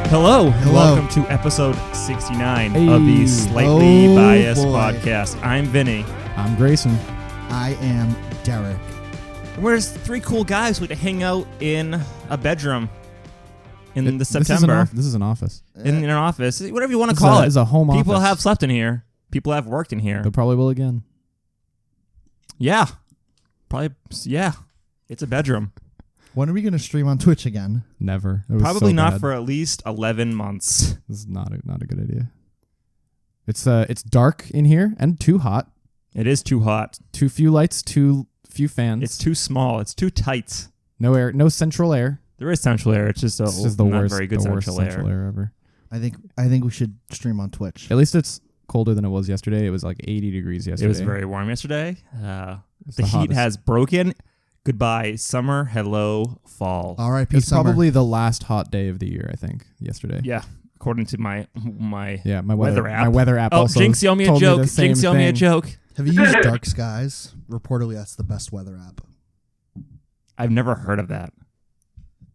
Hello. Hello. Welcome to episode 69 of the Slightly Biased podcast. I'm Vinny. I'm Grayson. I am Derek. And we're just three cool guys who like to hang out in a bedroom in the September. This is an office. In an office. Whatever you want to This call it. is a home People office. have slept in here. People have worked in here. They probably will again. Yeah. Probably, yeah. It's a bedroom. When are we going to stream on Twitch again? Never. It was Probably so not bad. for at least 11 months. This is not a good idea. It's dark in here and too hot. It is too hot. Too few lights. Too few fans. It's too small. It's too tight. no air. No central air. There is central air. It's just This is the not worst. very good the worst central air. ever. I think we should stream on Twitch. At least it's colder than it was yesterday. It was like 80 degrees yesterday. It was very warm yesterday. It's The heat hottest. has broken. Goodbye, summer. Hello, fall. R.I.P. It's summer. probably the last hot day of the year. I think yesterday. Yeah, according to my Yeah, my weather weather app. My weather app. Oh, also Jinx, you owe me a told joke. the same Jinx, you owe me a thing. joke. Have you used Dark Skies? Reportedly, that's the best weather app. I've never heard of that.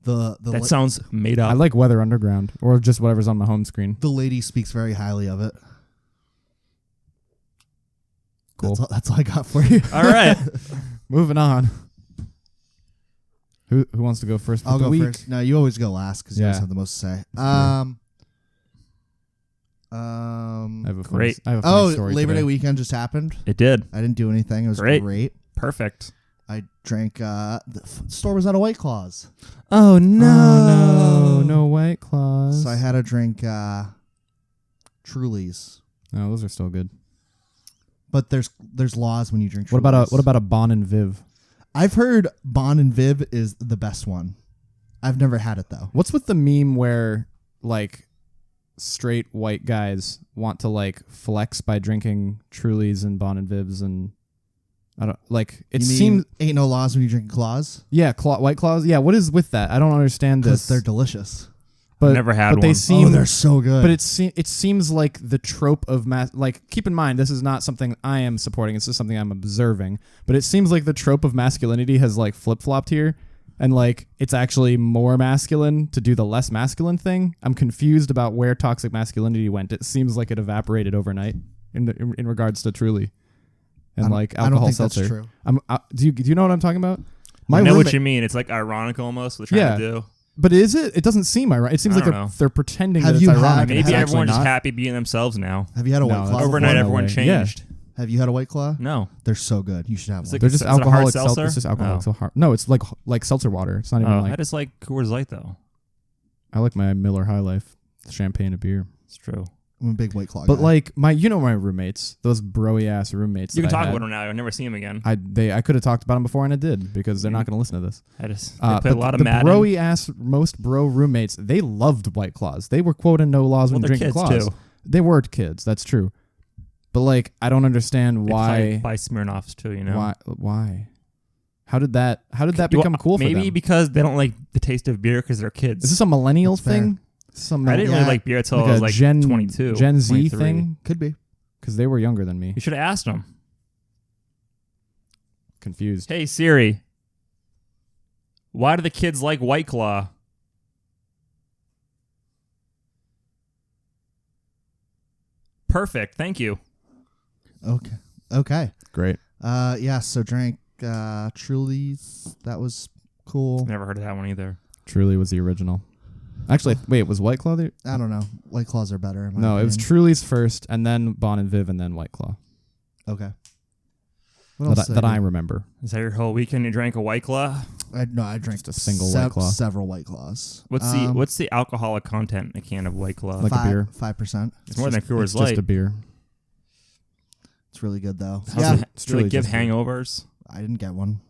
That The sounds made I up. like Weather Underground or just whatever's on my home screen. the lady speaks very highly of it. Cool. That's all I got for you. All right. Moving on. Who wants to go first? I'll with the go week? first. No, you always go last because you always Yeah. have the most to say. I have a Great. funny story Labor today. Day weekend just happened. It did. I didn't do anything. It was Great. great. Perfect. I drank. The store was out of White Claws, Oh, Oh, no White Claws. so I had to drink Trulies. No, those are still good. But there's laws when you drink. What Trulies. about a Bon and Viv? I've heard Bon and Viv is the best one. I've never had it though. What's with the meme where like straight white guys want to like flex by drinking Trulies and Bon and Vivs and I don't like it You mean seems ain't no laws when you drink Claws White Claws. Yeah, what is with that? I don't understand because this. they're delicious. but Never had but they one. seem Oh, they're so good. But it seems like the trope of like keep in mind this is not something I am supporting. It's just something I'm observing. But it seems like the trope of masculinity has like flip-flopped here, and like it's actually more masculine to do the less masculine thing. I'm confused about where toxic masculinity went. It seems like it evaporated overnight in regards to Truly and like I don't alcohol think seltzer. that's true. Do you know what I'm talking about? I know roommate- what you mean. It's like ironic almost what they're trying to do. But is it? It doesn't seem ironic. It seems I like don't know. they're pretending Have that it's you had- ironic. and Maybe it's actually everyone's just not. happy being themselves now. Have you had a No, White that's Claw? Overnight, before? everyone way. changed. Have you had a White Claw? No. They're so good. You should have It's one. like They're just Is it a hard alcoholic seltzer? It's just alcoholic. Oh. So hard. No, it's like seltzer water. It's not even I like. just like Coors Light though. I like my Miller High Life, champagne and beer. It's true. I'm a big White Claw But guy. like my roommates, those broy ass roommates. You can that I talk had, about them now. I'll never see them again. I could have talked about them before and I did because they're not going to listen to this. I just they But play a lot of the Madden. broy ass most bro roommates, they loved White Claws. They were quoting no laws Well, when they're drinking kids claws. too. They were kids. That's true. But like I don't understand They why. buy Smirnoffs too. You know Why? How did that become cool for them? Maybe because they don't like the taste of beer because they're kids. Is this a millennial That's fair. thing? Some I didn't Yeah. really like beer until like I was a like Gen 22. Gen Z 23. thing? could be. Because they were younger than me. You should have asked them. Confused. Hey Siri, why do the kids like White Claw? Perfect. Thank you. Okay. Great. Yeah. So drank Trulies. That was cool. Never heard of that one either. Truly was the original. Actually, wait, was White Claw the? I don't know. White Claws are better. In my No, it was opinion. Truly's first, and then Bon and Viv, and then White Claw. Okay. What else That I did remember. Is that your whole weekend? You drank a White Claw? I drank Just a single White Claw. Several White Claws. What's the alcoholic content in a can of White Claw? Like a beer. 5%. it's more than It's Coors just Light. a beer. It's really good though. Does Yeah, it It's really really give just beer. hangovers? I didn't get one.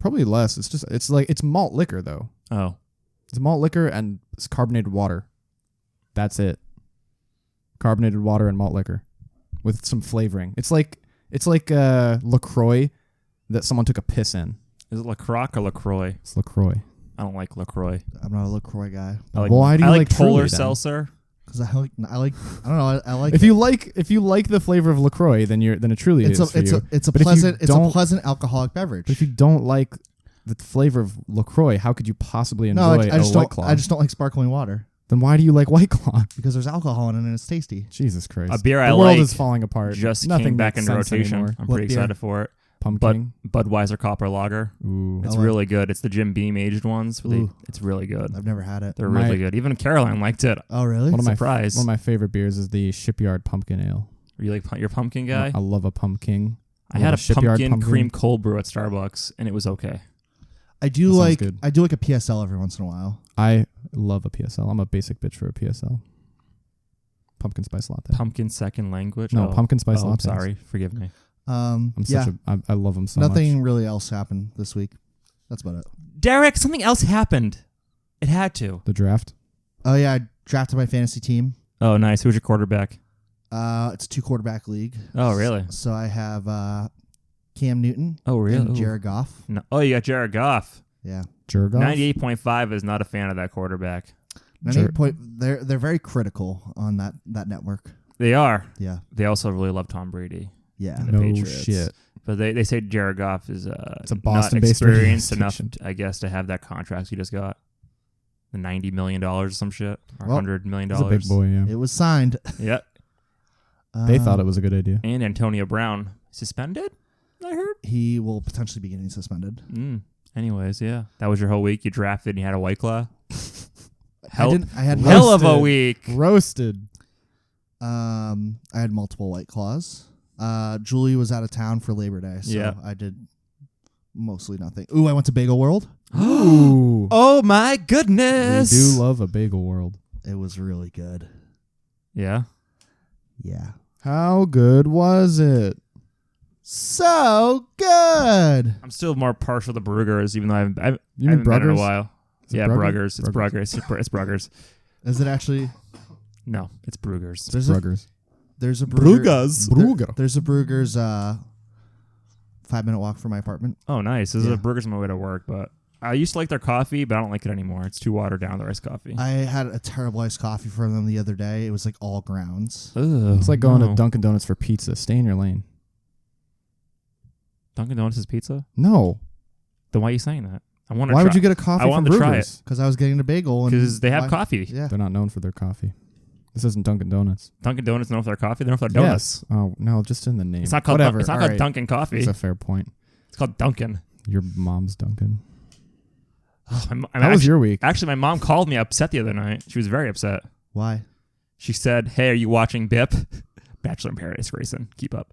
Probably less. It's malt liquor though. Oh, It's malt liquor and it's carbonated water. That's it. Carbonated water and malt liquor with some flavoring. It's like LaCroix that someone took a piss in. is it LaCroix or LaCroix? It's LaCroix. I don't like LaCroix. I'm not a LaCroix guy I like, Why do you I like Polar Truly, then? Seltzer? because I don't know. I like If it. you like the flavor of LaCroix, then it truly It's is for you. a But if you don't- pleasant alcoholic beverage. But if you don't like the flavor of LaCroix, how could you possibly enjoy no, I a just White don't. Claw? I just don't like sparkling water. Then why do you like White Claw? because there's alcohol in it and it's tasty. Jesus Christ. A beer the I world like is falling apart. just Nothing came back makes into sense rotation. anymore. I'm What pretty beer? excited for it. Pumpkin. Budweiser Copper Lager. Ooh. It's I like- really good. It's the Jim Beam aged ones. Ooh. It's really good. I've never had it. They're My- really good. Even Caroline liked it. Oh, really? One of my Surprise. one of my favorite beers is the Shipyard Pumpkin Ale. Are you like your pumpkin guy? I love a pumpkin. I had a Shipyard pumpkin cream cold brew at Starbucks, and it was okay. I do That sounds like good. I do like a PSL every once in a while. I love a PSL. I'm a basic bitch for a PSL. Pumpkin spice latte. Pumpkin second language? No, pumpkin spice I'm latte. sorry. Forgive me. I'm Yeah, such a. I love them so nothing much. really else happened this week. That's about it. Derek, something else happened. It had to. The draft. Oh yeah, I drafted my fantasy team. Oh, nice. Who's your quarterback? It's a 2-quarterback league. Oh, really? So I have Cam Newton Oh, really? and Ooh. Jared Goff. No. Oh, you got Jared Goff. Yeah. Jurgoff. 98.5 is not a fan of that quarterback. 98 point. They're very critical on that network. They are. Yeah. They also really love Tom Brady. Yeah. The No Patriots. shit. But they say Jared Goff is It's a not Boston-based radio experienced enough, station. I guess, to have that contract he just got. The $90 million or some shit. Or Well, $100 million. He's a big boy. Yeah. It was signed. Yep. They thought it was a good idea. And Antonio Brown suspended, I heard. He will potentially be getting suspended. Anyways, yeah. That was your whole week. You drafted and you had a White Claw. I had Hell of a Roasted. week. Roasted. I had multiple White Claws. Julie was out of town for Labor Day, so Yeah. I did mostly nothing. Ooh, I went to Bagel World. Ooh. Oh my We goodness. do love a bagel world. It was really good. Yeah. Yeah. How good was it? So good. I'm still more partial to Brugger's, even though I haven't You mean been in a Bruggers? while. Is it Yeah, Brugger? Bruggers. It's Bruggers. It's Bruggers. Is it actually? No, it's Brugger's. There's a Bruggers. there's a Brugger, Brugger. There's a Brugger's 5-minute walk from my apartment. Oh, nice. This is Yeah. a Brugger's on my way to work, but I used to like their coffee, but I don't like it anymore. It's too watered down, the iced coffee. I had a terrible iced coffee from them the other day. It was like all grounds. It's like going to Dunkin' Donuts for pizza. Stay in your lane. Dunkin' Donuts is pizza? No. Then why are you saying that? I want to Why try. would you get a coffee I from wanted to try Bruggers? Because I was getting a bagel. and Because they have why- coffee. Yeah. They're not known for their coffee. This isn't Dunkin' Donuts. Dunkin' Donuts known for their coffee. They're known for their donuts. Yes. Oh no, just in the name. It's not called. Whatever. It's not All called right. Dunkin' Coffee. That's a fair point. It's called Dunkin'. Your mom's Dunkin'. How was your week? Actually, my mom called me upset the other night. She was very upset. Why? She said, "Hey, are you watching BIP? Bachelor in Paradise, Grayson? Keep up."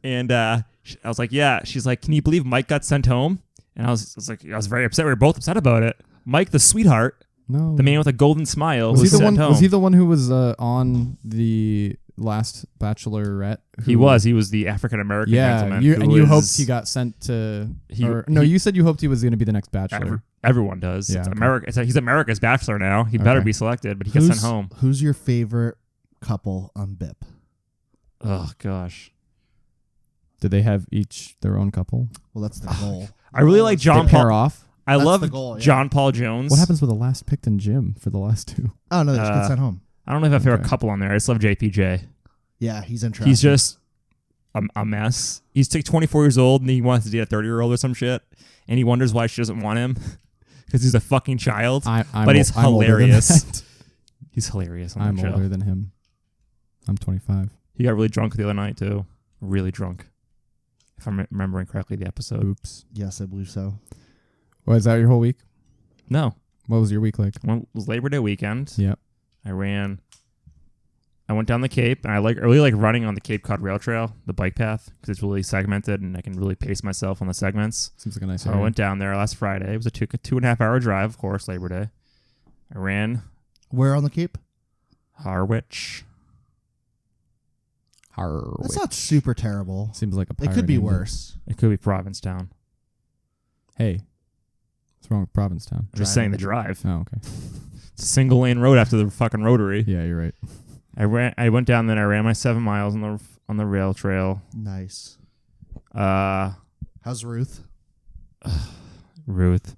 And I was like, "Yeah." She's like, "Can you believe Mike got sent home?" And I was very upset. We were both upset about it. Mike, the sweetheart, No. the man with a golden smile, was he the sent one? home. Was he the one who was on the last Bachelorette? He was. He was the African American Yeah. gentleman. You who hoped is- he got sent to. He- no, he- you said you hoped he was going to be the next Bachelor. Everyone does. Yeah, It's okay. America. He's America's Bachelor now. He better Okay. be selected, but he gets sent home. Who's your favorite couple on BIP? Oh gosh. Did they have each their own couple? Well, that's the goal. I really like John They pair Paul. off. I That's love the goal, yeah. John Paul Jones. What happens with the last picked in Jim for the last two? Oh no, they just get sent home. I don't know if I have a favorite Okay. couple on there. I just love JPJ. Yeah, he's interesting. He's just a mess. He's like 24 years old and he wants to date a 30-year-old or some shit, and he wonders why she doesn't want him because he's a fucking child. But he's I'm older than hilarious. that. He's hilarious on I'm that show. older than him. I'm 25. He got really drunk the other night too. Really drunk. If I'm remembering correctly, the episode. Oops. Yes, I believe so. Was that your whole week? No, What was your week like? well, it was Labor Day weekend. Yep. I went down the Cape, and I really like running on the Cape Cod Rail Trail, the bike path, because it's really segmented, and I can really pace myself on the segments. Seems like a nice So I area. went down there last Friday. It was a 2.5 hour drive, of course, Labor Day. I ran Where on the Cape? Harwich. That's not super terrible. Seems like a It pirate could be name, but- worse. It could be Provincetown. Hey, what's wrong with Provincetown? I'm just saying the drive. Oh, okay. It's a single lane road after the fucking rotary. Yeah, you're right. I went down there. I ran my 7 miles on the rail trail. Nice. How's Ruth? Ruth.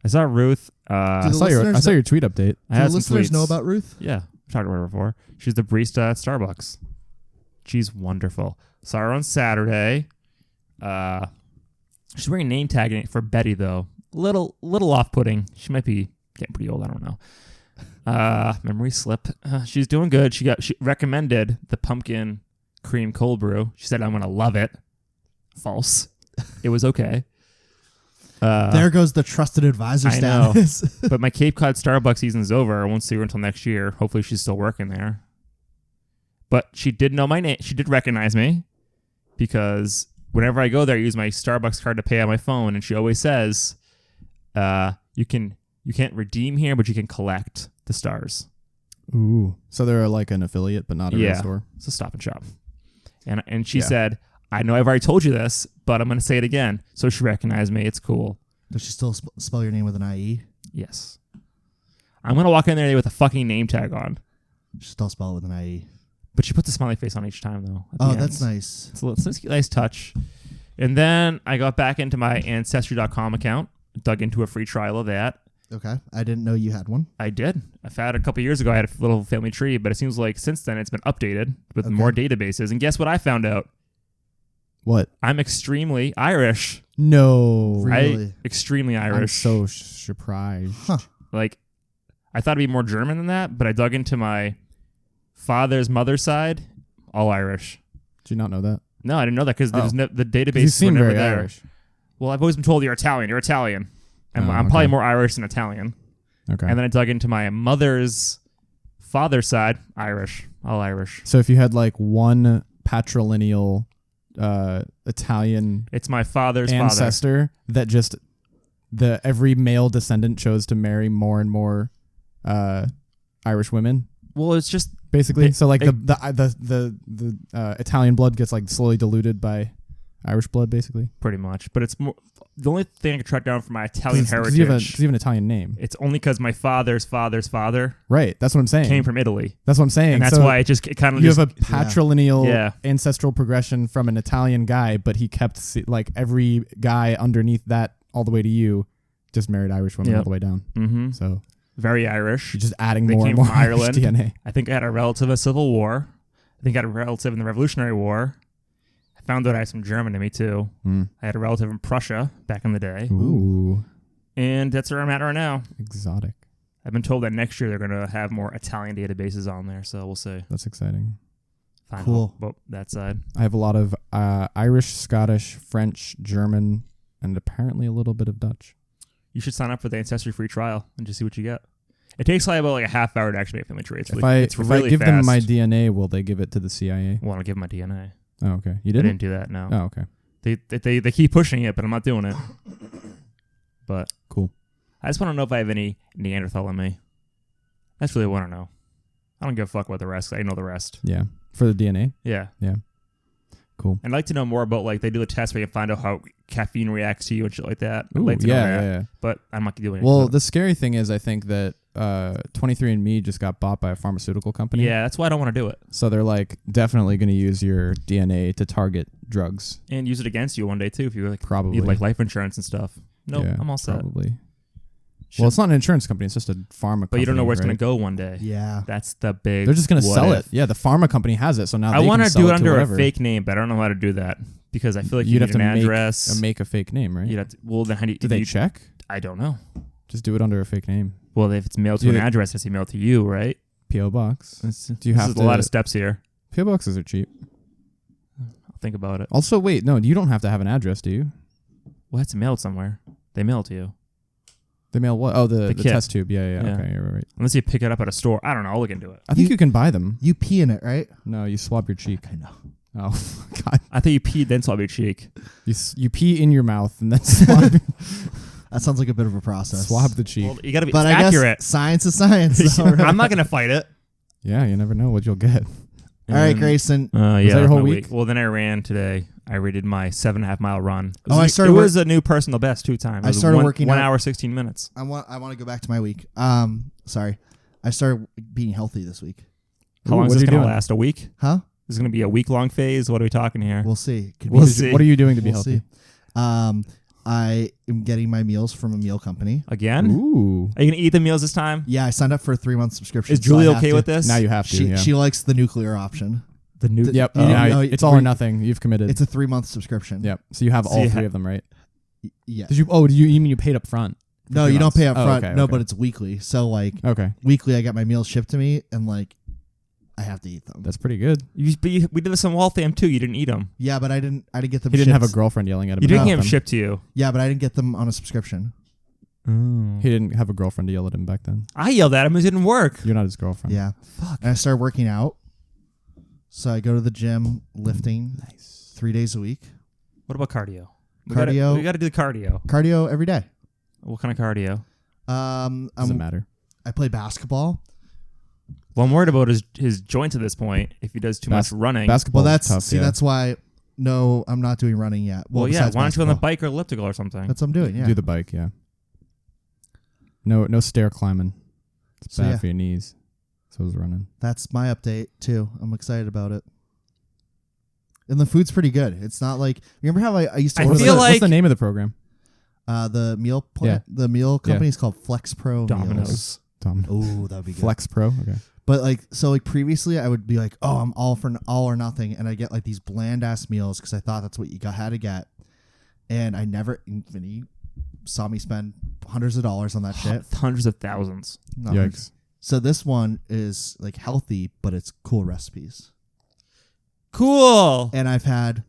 I saw Ruth. I the saw listeners your tweet update. I Do had the some listeners know tweets. about Ruth? Yeah, I've talked about her before. She's the barista at Starbucks. She's wonderful. Saw her on Saturday. She's wearing a name tag for Betty though. Little off-putting. She might be getting pretty old. I don't know. Memory slip. She's doing good. She recommended the pumpkin cream cold brew. She said I'm gonna love it. False. It was okay. There goes the trusted advisor I know. status. But my Cape Cod Starbucks season's over. I won't see her until next year. Hopefully she's still working there. But she did know my name. She did recognize me because whenever I go there, I use my Starbucks card to pay on my phone, and she always says, you can't redeem here, but you can collect the stars. Ooh. So they're like an affiliate, but not a real store. It's a Stop and Shop. And she said, I know I've already told you this, but I'm going to say it again. So she recognized me. It's cool. Does she still spell your name with an IE? Yes. I'm going to walk in there with a fucking name tag on. She still spell it with an IE. But she puts a smiley face on each time, though. Oh, that's nice. It's a nice touch. And then I got back into my Ancestry.com account, dug into a free trial of that. Okay. I didn't know you had one. I did. I found a couple years ago, I had a little family tree, but it seems like since then it's been updated with more databases. And guess what I found out? What? I'm extremely Irish. No. Really? Extremely I'm Irish. so surprised. Huh. Like, I thought it'd be more German than that, but I dug into my father's mother's side, all Irish. Did you not know that? No, I didn't know that because the database You seem were never very there. Irish. Well, I've always been told you're Italian. You're Italian. And Oh, I'm okay. probably more Irish than Italian. Okay. And then I dug into my mother's father's side, Irish, all Irish. So if you had like one patrilineal Italian It's my father's father. ancestor that just every male descendant chose to marry more and more Irish women, Well, it's just basically. So like they- the Italian blood gets like slowly diluted by Irish blood, basically. pretty much. But it's more the only thing I could track down from my Italian Because heritage. you have an Italian name, It's only because my father's father's father right? That's what I'm saying. came from Italy. That's what I'm saying. And that's So why it kind of you just... have a patrilineal Yeah. ancestral progression from an Italian guy, but he kept like every guy underneath that all the way to you just married Irish women Yep. all the way down. Mm-hmm. So Very Irish. you're just adding They more came and more from Irish Ireland. DNA. I think I had a relative in the Civil War. I think I had a relative in the Revolutionary War. I found out I had some German in me, too. Mm. I had a relative in Prussia back in the day. Ooh, And that's where I'm at right now. exotic. I've been told that next year they're going to have more Italian databases on there, so we'll see. That's exciting. Find Cool. out about that side. I have a lot of Irish, Scottish, French, German, and apparently a little bit of Dutch. You should sign up for the Ancestry free trial and just see what you get. It takes like about like a half hour to actually make a family tree. It's If really I give fast. them my DNA, will they give it to the CIA? I want to give them my DNA. Oh, okay. You I didn't? didn't do that, no. Oh, okay. They keep pushing it, but I'm not doing it. But Cool. I just want to know if I have any Neanderthal in me. That's really what I want to know. I don't give a fuck about the rest. I know the rest. Yeah. For the DNA? Yeah. Cool. I'd like to know more about, like, they do the test where you can find out how caffeine reacts to you and shit like that. I'd Ooh, like to know yeah, that. yeah. But I'm not doing it. Well, so. the scary thing is I think that 23andMe just got bought by a pharmaceutical company. Yeah, that's why I don't want to do it. So they're like definitely going to use your DNA to target drugs. And use it against you one day, too, if you like Probably. need, like, life insurance and stuff. No, Yeah, I'm all set. Probably. Well, it's not an insurance company. It's just a pharma company. But you don't know where it's right? going to go one day. Yeah. That's the big... They're just going to what sell if. it. Yeah, the pharma company has it. So now I they want can to sell do it to under a whoever. fake name, but I don't know how to do that because I feel like You'd you have need to an address. make a fake name, right? You'd have to, well, then how do you... Do they you- check? I don't know. Just do it under a fake name. Well, if it's mailed to Do an they- address, it has to be mailed to you, right? PO box. Do you have a to- lot of steps here. PO boxes are cheap. I'll think about it. Also, wait, no, you don't have to have an address, do you? Well, it's mailed somewhere. They mail it to you. They mail what? Oh, the kit. test tube. Yeah. Yeah. Okay, you're right. Unless you pick it up at a store. I don't know. I'll look into it. I think You- you can buy them. You pee in it, right? No, you swab your cheek. I know. Oh, God. I thought you peed, then swab your cheek. You pee in your mouth and then swab, That sounds like a bit of a process. swab the cheek. Well, you got to be But it's I accurate. guess science is science. though, right? I'm not going to fight it. Yeah, you never know what you'll get. All right, And- Grayson. Yeah, that your that's whole my week? Well, then I ran today. I rated my 7.5 mile run. It Oh, I was, started it was a new personal best 2 times. It I was started one, working 1 out. hour, 16 minutes. I want to go back to my week. Sorry. I started being healthy this week. How Ooh, long is what this are you going to doing? last? A week? Huh? This is going to be a week-long phase? What are we talking here? We'll see. Could We'll be- see. What are you doing to be we'll healthy? see. I am getting my meals from a meal company. Again? Ooh. Are you going to eat the meals this time? Yeah, I signed up for a 3-month subscription. Is so Julie I have okay to- with this? Now you have to. She yeah. she likes the nuclear option. The new... Yep. Oh. now No, it's all or we- nothing. You've committed. It's a 3-month subscription. Yep. So you have So all you three ha- of them, right? Yeah. Did you? Oh, you mean you paid up front? No, 3 you don't months. pay up Oh, front. okay, No, okay. but it's weekly. So like Okay, weekly, I get my meals shipped to me, and like I have to eat them. that's pretty good. We did this on Waltham too. You didn't eat them. Yeah, but I didn't get them. He didn't have a shipped. girlfriend yelling at him. You didn't about get them them. shipped to you. Yeah, but I didn't get them on a subscription. He didn't have a girlfriend to yell at him back then. I yelled at him. It didn't work. You're not his girlfriend. Yeah, Fuck. and I started working out. So I go to the gym, lifting Nice. 3 days a week. What about cardio? Cardio? We got to do the cardio. Cardio every day. What kind of cardio? Doesn't matter. I play basketball. Well, I'm worried about his joints at this point. If he does too much running. Basketball. Well, that's tough, see, yeah. that's why. No, I'm not doing running yet. Well, yeah. besides Why don't you on the basketball. bike or elliptical or something? That's what I'm doing. Yeah. Do the bike. Yeah. No stair climbing. It's So, bad yeah. for your knees. So is running. That's my update too. I'm excited about it. And the food's pretty good. It's not like remember how I used to I order feel what's like- the name of the program? the meal plan. Yeah. The meal company is called Flex Pro Domino's. Tom. Oh, that'd be good. Flex Pro. Okay. But like previously I would be like, oh, I'm all for all or nothing, and I get like these bland ass meals because I thought that's what you had to get, and I never. Vinny saw me spend hundreds of dollars on that shit. Hundreds of thousands. Not Yikes. hundreds. So this one is like healthy, but it's cool recipes, Cool. and I've had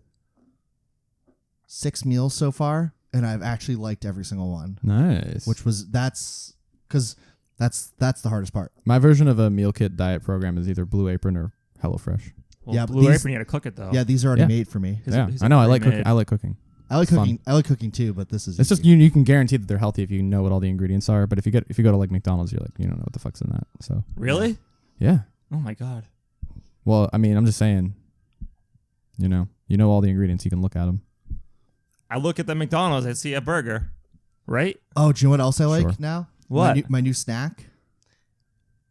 6 meals so far, and I've actually liked every single one, Nice. which was that's the hardest part. My version of a meal kit diet program is either Blue Apron or HelloFresh. Well, Yeah, but Blue these- Apron, you had to cook it though. Yeah, these are already Yeah. made for me. Yeah, His I know. I are like cooking. pre-made. I like cooking. I like It's fun. cooking. I like cooking too, but this is It's just easy. you can guarantee that they're healthy if you know what all the ingredients are. But if you go to like McDonald's, you're like you don't know what the fuck's in that. So Really? yeah. Oh my god. Well, I mean, I'm just saying. You know all the ingredients. You can look at them. I look at the McDonald's. I see a burger. Right? Oh, do you know what else I like Sure. now? What? My new snack.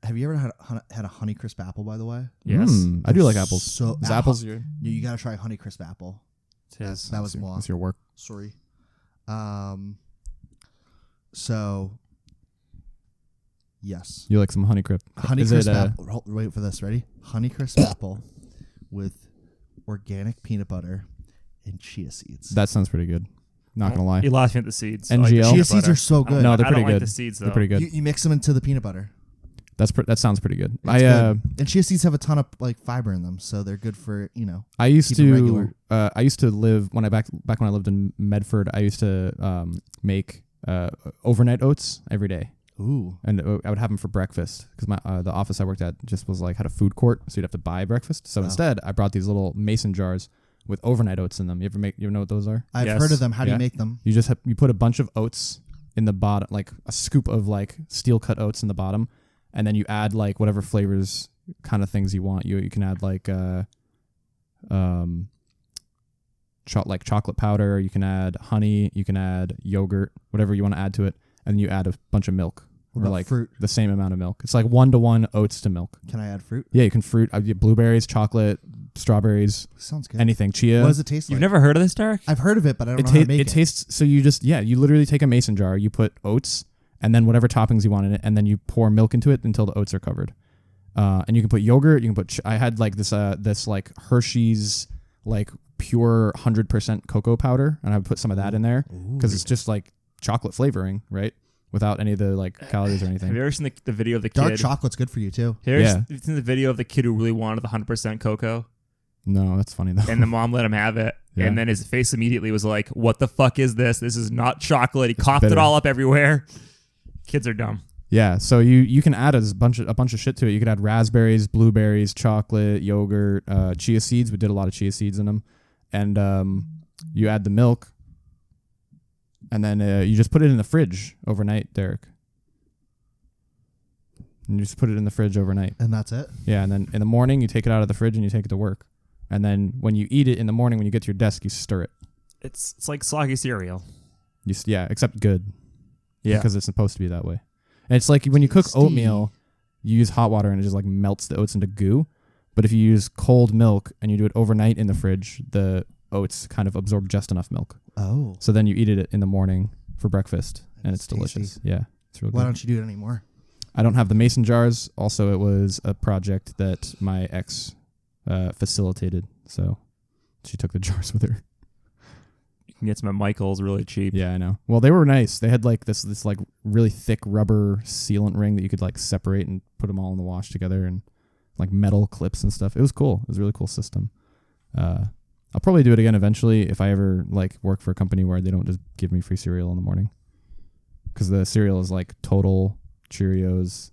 Have you ever had a Honeycrisp apple? By the way, Yes. I do like apples. So Is apples your? you gotta try Honeycrisp apple. Yes. That was That's your work. Sorry. So. Yes. You like some Honeycrisp? Honeycrisp apple. Wait for this. Ready? Honeycrisp apple with organic peanut butter and chia seeds. That sounds pretty good. Not gonna lie. You lost me at the seeds. NGL? I like the Chia peanut seeds butter. are so I don't- good. No, they're I don't pretty like good. the seeds though. They're pretty good. You mix them into the peanut butter. That sounds pretty good. It's good. And chia seeds have a ton of like fiber in them, so they're good for I used keep it regular. to I used to live when back when I lived in Medford. I used to make overnight oats every day, Ooh. and I would have them for breakfast because the office I worked at just was like had a food court, so you'd have to buy breakfast. So Oh. instead, I brought these little mason jars with overnight oats in them. You ever know what those are? I've Yes. heard of them. How do Yeah. you make them? You just you put a bunch of oats in the bottom, like a scoop of like steel cut oats in the bottom, and then you add like whatever flavors kind of things you want. You can add like like chocolate powder. You can add honey. You can add yogurt, whatever you want to add to it, and you add a bunch of milk What or about like fruit? the same amount of milk. It's like 1-to-1 oats to milk. Can I add fruit? Yeah, you can fruit. I get blueberries, chocolate, strawberries, Sounds good. anything. Chia. What does it taste You've like? never heard of this, Derek? I've heard of it, but I don't It, know how to make it tastes so you literally take a mason jar, you put oats and then whatever toppings you want in it, and then you pour milk into it until the oats are covered. And you can put yogurt. You can put. I had like this like Hershey's like pure 100% cocoa powder, and I would put some of that in there because it's just like chocolate flavoring, right? Without any of the like calories or Have anything. you ever seen the video of the Dark kid? chocolate's good for you too. Have you Yeah. ever seen the video of the kid who really wanted the 100% cocoa, No, that's funny though. and the mom let him have it, Yeah. and then his face immediately was like, "What the fuck is this? This is not chocolate." He coughed bitter. it all up everywhere. Kids are dumb. Yeah, so you can add a bunch of shit to it. You could add raspberries, blueberries, chocolate, yogurt, chia seeds. We did a lot of chia seeds in them, and you add the milk, and then you just put it in the fridge overnight, Derek. And you just put it in the fridge overnight. And that's it. Yeah, and then in the morning you take it out of the fridge and you take it to work, and then when you eat it in the morning when you get to your desk, you stir it. It's like soggy cereal. Except good. Yeah. Because it's supposed to be that way. And it's like when you cook Tasty. oatmeal, you use hot water and it just like melts the oats into goo. But if you use cold milk and you do it overnight in the fridge, the oats kind of absorb just enough milk. Oh. So then you eat it in the morning for breakfast, and it's That's tasty. delicious. Yeah, it's real Why good. don't you do it anymore? I don't have the mason jars. Also, it was a project that my ex facilitated, so she took the jars with her. can get some at Michael's really cheap. Yeah, I know. Well, they were nice. They had like this like really thick rubber sealant ring that you could like separate and put them all in the wash together, and like metal clips and stuff. It was cool. It was a really cool system. I'll probably do it again eventually if I ever like work for a company where they don't just give me free cereal in the morning, because the cereal is like Total, Cheerios,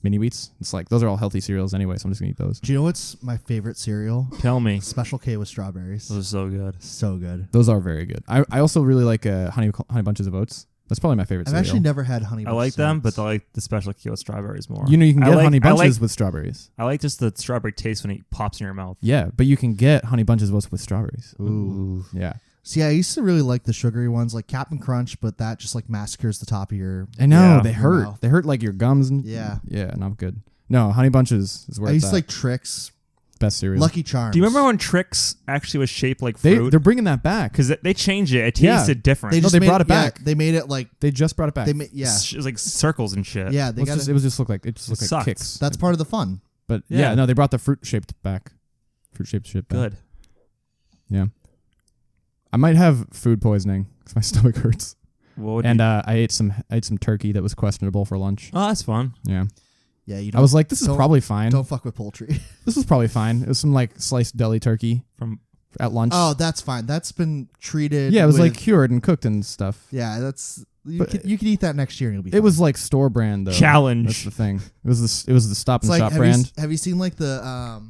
Mini Wheats. It's like those are all healthy cereals anyway, so I'm just gonna eat those. Do you know what's my favorite cereal? Tell me. Special K with strawberries. Those are so good. So good. Those are very good. I also really like honey bunches of oats. That's probably my favorite I've cereal. actually never had honey. I like Bunches them, of but Oats. I like the special K with strawberries more. You know, you can I get like- honey I like- bunches with strawberries. I like just the strawberry taste when it pops in your mouth. Yeah, but you can get honey bunches of oats with strawberries. Ooh. Yeah. See, I used to really like the sugary ones, like Captain Crunch, but that just like massacres the top of your. I know, Yeah. they Your hurt. mouth. They hurt like your gums and Yeah. yeah, not good. No, honey bunches is where I it's used to at. like Trix, Best cereal. Lucky Charms. Do you remember when Trix actually was shaped like they're fruit? bringing that back. Because they changed it. It Yeah. tasted different. They No, just they made brought it yeah, back. they made it like They just brought it back. they made yeah It was like circles and shit. yeah they Well, got it was just look like It like sucked. kicks. That's part of the fun. But Yeah. yeah, no, they brought the fruit shaped back. Fruit shaped shit back. Good. Yeah. I might have food poisoning because my stomach hurts. What would And you- I ate some turkey that was questionable for lunch. oh, that's fun. Yeah. Yeah, you I was like, this is don't- probably fine. don't fuck with poultry. This was probably fine. It was some like sliced deli turkey From at lunch. Oh, that's fine. That's been treated. yeah, it was with- like cured and cooked and stuff. yeah, that's you But- can eat that next year and you'll be. It fine. was like store brand though. Challenge. That's the thing. It was the Stop It's and like Shop have brand. have you seen like the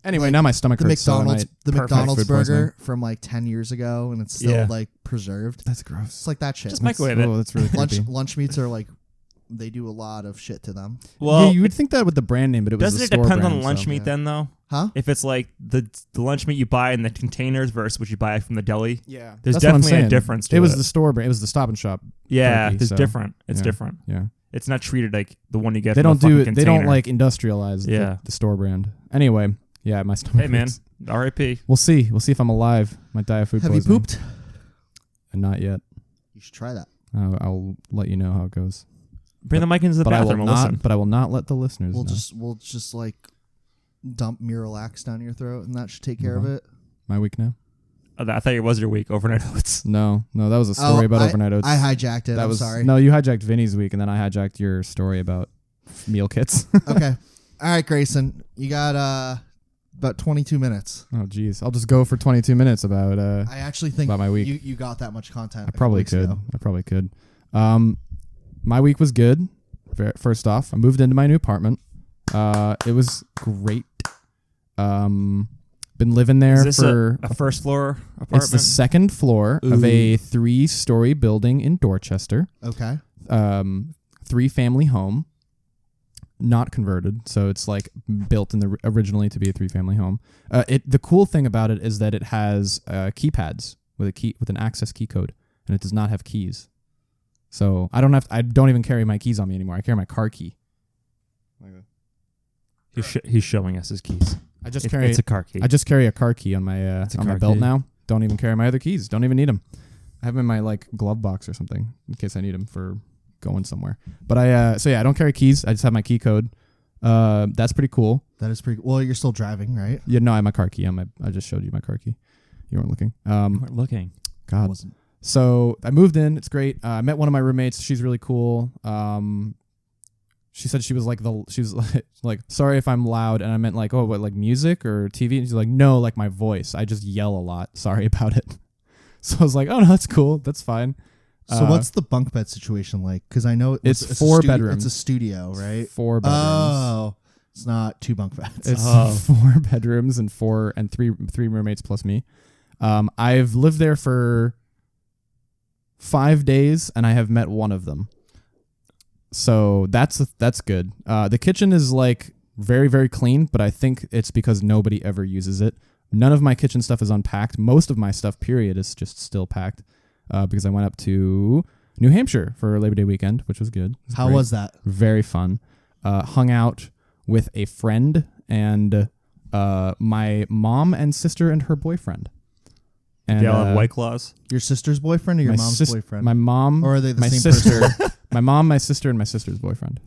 Anyway, now my stomach the hurts. so I McDonald's might- the perfect McDonald's food poisoning. burger from like 10 years ago and it's still Yeah. like preserved? That's gross. It's like that shit. Just microwave it. Oh, that's really creepy. Lunch meats are like they do a lot of shit to them. Well, yeah, you would think that with the brand name, but it was doesn't the it store depend brand, on the lunch so- meat yeah. then though? Huh? If it's like the lunch meat you buy in the containers versus what you buy from the deli, Yeah, There's that's what I'm definitely a saying. difference to It was it. the store brand. It was the Stop and Shop. yeah, Turkey, it's so- different. It's yeah. different. Yeah, It's not treated like the one you get. they from don't a fucking do. container. They don't like industrialize Yeah. the store brand. Anyway, yeah, my stomach. Hey man, hurts. R.I.P. We'll see. We'll see if I'm alive. Might die of food Have you poisoning. pooped? And not yet. You should try that. I'll let you know how it goes. Bring the mic into the But I will bathroom and not. listen. But I will not let the listeners know. We'll just like dump Miralax down your throat and that should take care of Mhm. it. My week now. I thought it was your week. Overnight oats. No, that was a story about overnight oats. I hijacked it. that I'm was sorry. No, you hijacked Vinny's week, and then I hijacked your story about meal kits. Okay. All right, Grayson. You got about 22 minutes. Oh, geez, I'll just go for 22 minutes about. I actually think About my week. you got that much content. I probably could. Ago. I probably could. My week was good. First off, I moved into my new apartment. It was great. Been living there Is this for. a first floor apartment? It's the second floor of a 3-story building in Dorchester. Okay. 3-family home, not converted, so it's like built originally to be a 3-family home. The cool thing about it is that it has keypads with an access key code, and it does not have keys. So I don't even carry my keys on me anymore. I carry my car key. He's showing us his keys. I just It's a car key. I just carry a car key on my a on my car belt key. now. Don't even carry my other keys. Don't even need them. I have them in my like glove box or something in case I need them for going somewhere. But I don't carry keys. I just have my key code. That's pretty cool. That is pretty. Well, you're still driving, right? Yeah, no, I have my car key. I just showed you my car key. You weren't looking. We're looking. I God. wasn't. So I moved in. It's great. I met one of my roommates. She's really cool. She said she was like sorry if I'm loud, and I meant like, oh, what, like music or TV? And she's like, no, like my voice. I just yell a lot. Sorry about it. So I was like, oh no, that's cool. That's fine. So what's the bunk bed situation like? Because I know It's a 4 studio- bedrooms. It's a studio, right? 4 bedrooms. Oh, it's not 2 bunk beds. It's Oh. 4 bedrooms and three roommates plus me. I've lived there for 5 days, and I have met one of them. So that's good. The kitchen is like very, very clean, but I think it's because nobody ever uses it. None of my kitchen stuff is unpacked. Most of my stuff, period, is just still packed because I went up to New Hampshire for Labor Day weekend, which was good. It was How great. was that? Very fun. Hung out with a friend and my mom and sister and her boyfriend. And They all have White Claws. Your sister's boyfriend or your my mom's sis- boyfriend? My mom, or are they the my same sister, person? my mom, my sister, and my sister's boyfriend.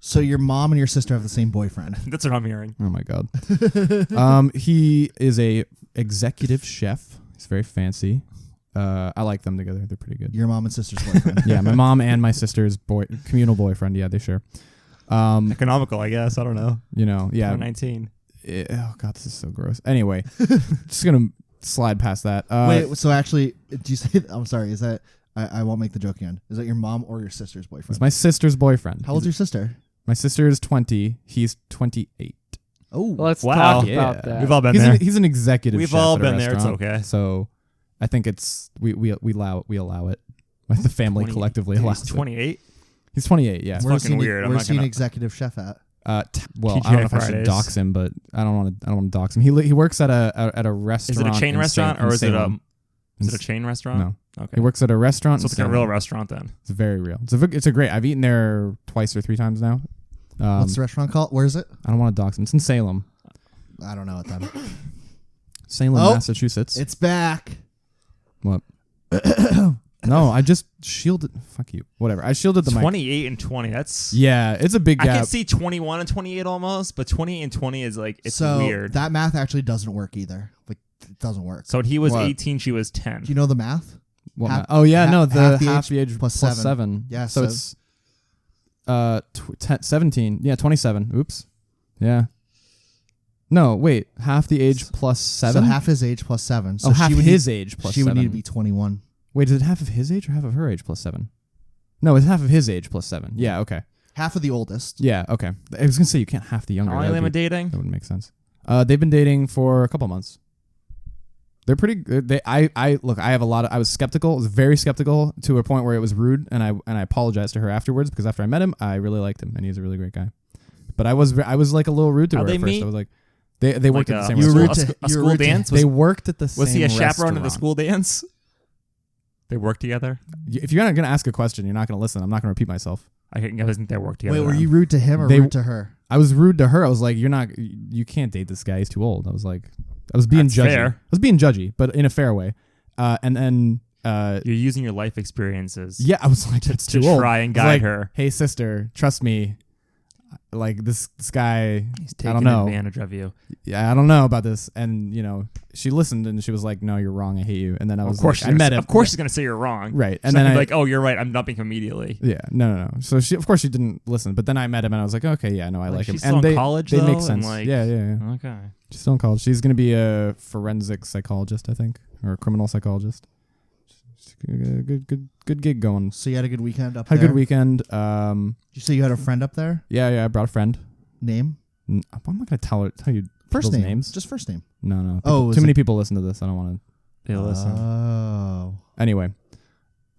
So your mom and your sister have the same boyfriend. That's what I'm hearing. Oh my god. He is a executive chef. He's very fancy. I like them together. They're pretty good. Your mom and sister's boyfriend. Yeah, my mom and my sister's communal boyfriend. Yeah, they share. Economical, I guess. I don't know. You know, yeah. 19. Oh god, this is so gross. Anyway, just gonna slide past that. Wait, so actually, do you say? I'm sorry. Is that? I won't make the joke again. Is that your mom or your sister's boyfriend? It's my sister's boyfriend. How old's your sister? My sister is 20. He's 28. Oh, Let's Wow. talk Yeah. about that. We've all been He's there. he's an executive. We've chef all at a been there. It's restaurant, okay. So, I think it's we allow it. The family 20 collectively Dude, allows he's it. 28. He's 28. Yeah. Where's fucking he, weird. I'm Where's not he an gonna- executive chef at? Well, TGI I don't know if I should Fridays. dox him, but I don't want to dox him. He works at a restaurant. Is it a chain in restaurant Salem- or in is it Salem. is it a chain restaurant? No. Okay. He works at a restaurant. So it's in like a real Salem. restaurant then. It's very real. It's a great. I've eaten there twice or three times now. What's the restaurant called? Where is it? I don't want to dox him. It's in Salem, I don't know what that is. Salem, Oh. Massachusetts. It's back. What? No, I just shielded. Fuck you. Whatever. I shielded the mic. 28 and 20. That's Yeah, it's a big I gap. can see 21 and 28 almost, but 28 and 20 is like it's so weird. that math actually doesn't work either. Like it doesn't work. So he was What? 18, she was 10. Do you know the math? What half- ma- oh yeah, no, the half the half age the age plus plus 7. seven. Yeah, so it's 17. Yeah, 27. Oops. Yeah. No, wait. Half the age plus 7. So half his age plus 7. So oh, half she would his need, age plus She 7. would need to be 21. Wait, is it half of his age or half of her age plus 7? No, it's half of his age plus 7. Yeah. Okay. Half of the oldest. Yeah. Okay. I was gonna say you can't half the younger. How long That have they would been be- dating? That wouldn't make sense. They've been dating for a couple months. They're pretty good. I look. I have a lot of. I was skeptical. I was very skeptical to a point where it was rude, and I apologized to her afterwards because after I met him, I really liked him, and he's a really great guy. But I was like a little rude to How'd her they at first. meet? I was like, they worked at the same You were restaurant. rude to- a you were school rude to- dance? They worked at the same Was he a chaperone at the restaurant. school dance? They worked together? If you're not gonna ask a question, you're not gonna listen. I'm not gonna repeat myself. I wasn't there work together. Wait, were then. you rude to him or They- rude to her? I was rude to her. I was like, you can't date this guy. He's too old. I was like, I was being That's judgy. fair. I was being judgy, but in a fair way. And then, You're using your life experiences. yeah, I was like, that's to too old. try and I was guide like, her. Hey, sister, trust me. Like this guy, He's I taking don't know. advantage of you. Yeah, I don't know about this. And she listened and she was like, no, you're wrong. I hate you. And then I was Of course, like, I met him. Of course, she's gonna say you're wrong. Right. And And then then I, like, oh, you're right. I'm dumping him immediately. yeah, no. So of course she didn't listen. But then I met him and I was like, okay, yeah, no, I like him. she's still and in they, college, they though, make and, sense. like- Yeah. Okay. She's still in college. She's going to be a forensic psychologist, I think, or a criminal psychologist. Good gig going. So you had a good weekend up Had a there? good weekend. Did you say you had a friend up there? Yeah. I brought a friend. Name? I'm not going to tell you First people's name. names. Just first name. No. Oh, Too many people listen to this. I don't want to. They listen. Oh. Anyway,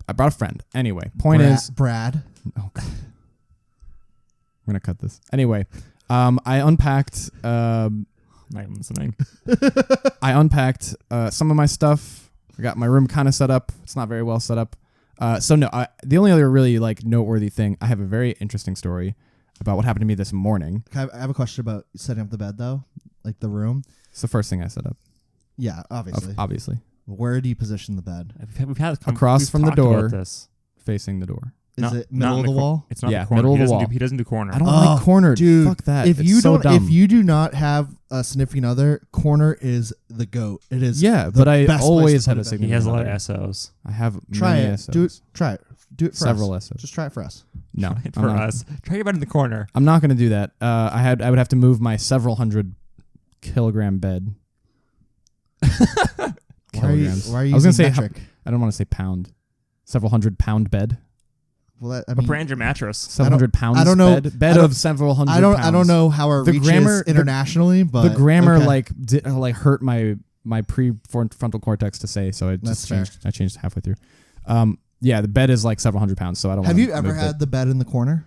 I brought a friend. Anyway, point is, Brad. oh god, we're gonna cut this. Anyway, I unpacked. Not even listening. I unpacked some of my stuff. I got my room kind of set up. It's not very well set up. So no, the only other really like noteworthy thing, I have a very interesting story about what happened to me this morning. I have a question about setting up the bed though, like the room. It's the first thing I set up, Yeah, obviously. obviously, Where do you position the bed? We've had Across we've from the talked about door. This. facing the door. Is Not- it not middle in of the cor- wall? It's not Yeah, the corner. middle of he the doesn't wall. Do, he doesn't do corner. I don't Oh, like corner, dude. Fuck that. If It's you so don't, dumb. if you do not have a significant other, corner is the goat. It is. Yeah, the but I best place always to had put a bed. significant He has a lot other. of SOs. I have Try many it. SOs. Do it. Try it. Do it for Several us. SOs. Just try it for us. No, Try it I'm for not. us. Try your bed in the corner. I'm not going to do that. I would have to move my several hundred kilogram bed. Kilograms. Why are you I was gonna using say metric? I don't want to say pound. Several hundred pound bed. Well, that, I But mean, brand your mattress. 700 pounds. I don't know- Bed I don't- of several hundred. I don't Pounds. know how our The reach grammar- is internationally, but The grammar okay. hurt my prefrontal cortex to say, so I That's just fair. changed. I changed halfway through. Yeah, the bed is like several hundred pounds, so I don't. Have wanna you ever move had it. the bed in the corner?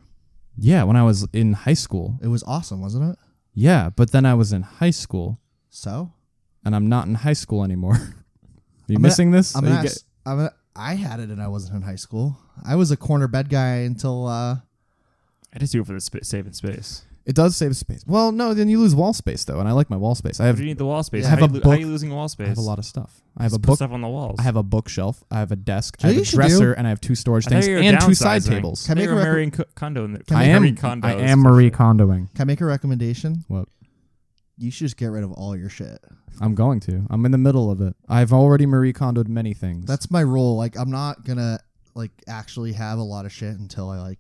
Yeah, when I was in high school. It was awesome, wasn't it? Yeah, but then I was in high school, So and I'm not in high school anymore. Are you I'm gonna- missing this? I'm Are you gonna. I had it, and I wasn't in high school. I was a corner bed guy until. I just do it for the saving space. It does save space. Well, no, then you lose wall space though, and I like my wall space. I Why have do you need the wall space? I How, have a you, how book- are you losing wall space? I have a lot of stuff. I have a Just put book. stuff on the walls. I have a bookshelf. I have a desk. Do I have you a should dresser, do? and I have 2 storage I thought things you were and 2 side downsizing. tables. Can I I make think a you're rec- marrying condo. I am. Condos. I am Marie Kondoing. Can I make a recommendation? What? You should just get rid of all your shit. I'm going to. I'm in the middle of it. I've already Marie Kondoed many things. That's my rule. Like, I'm not gonna like actually have a lot of shit until I like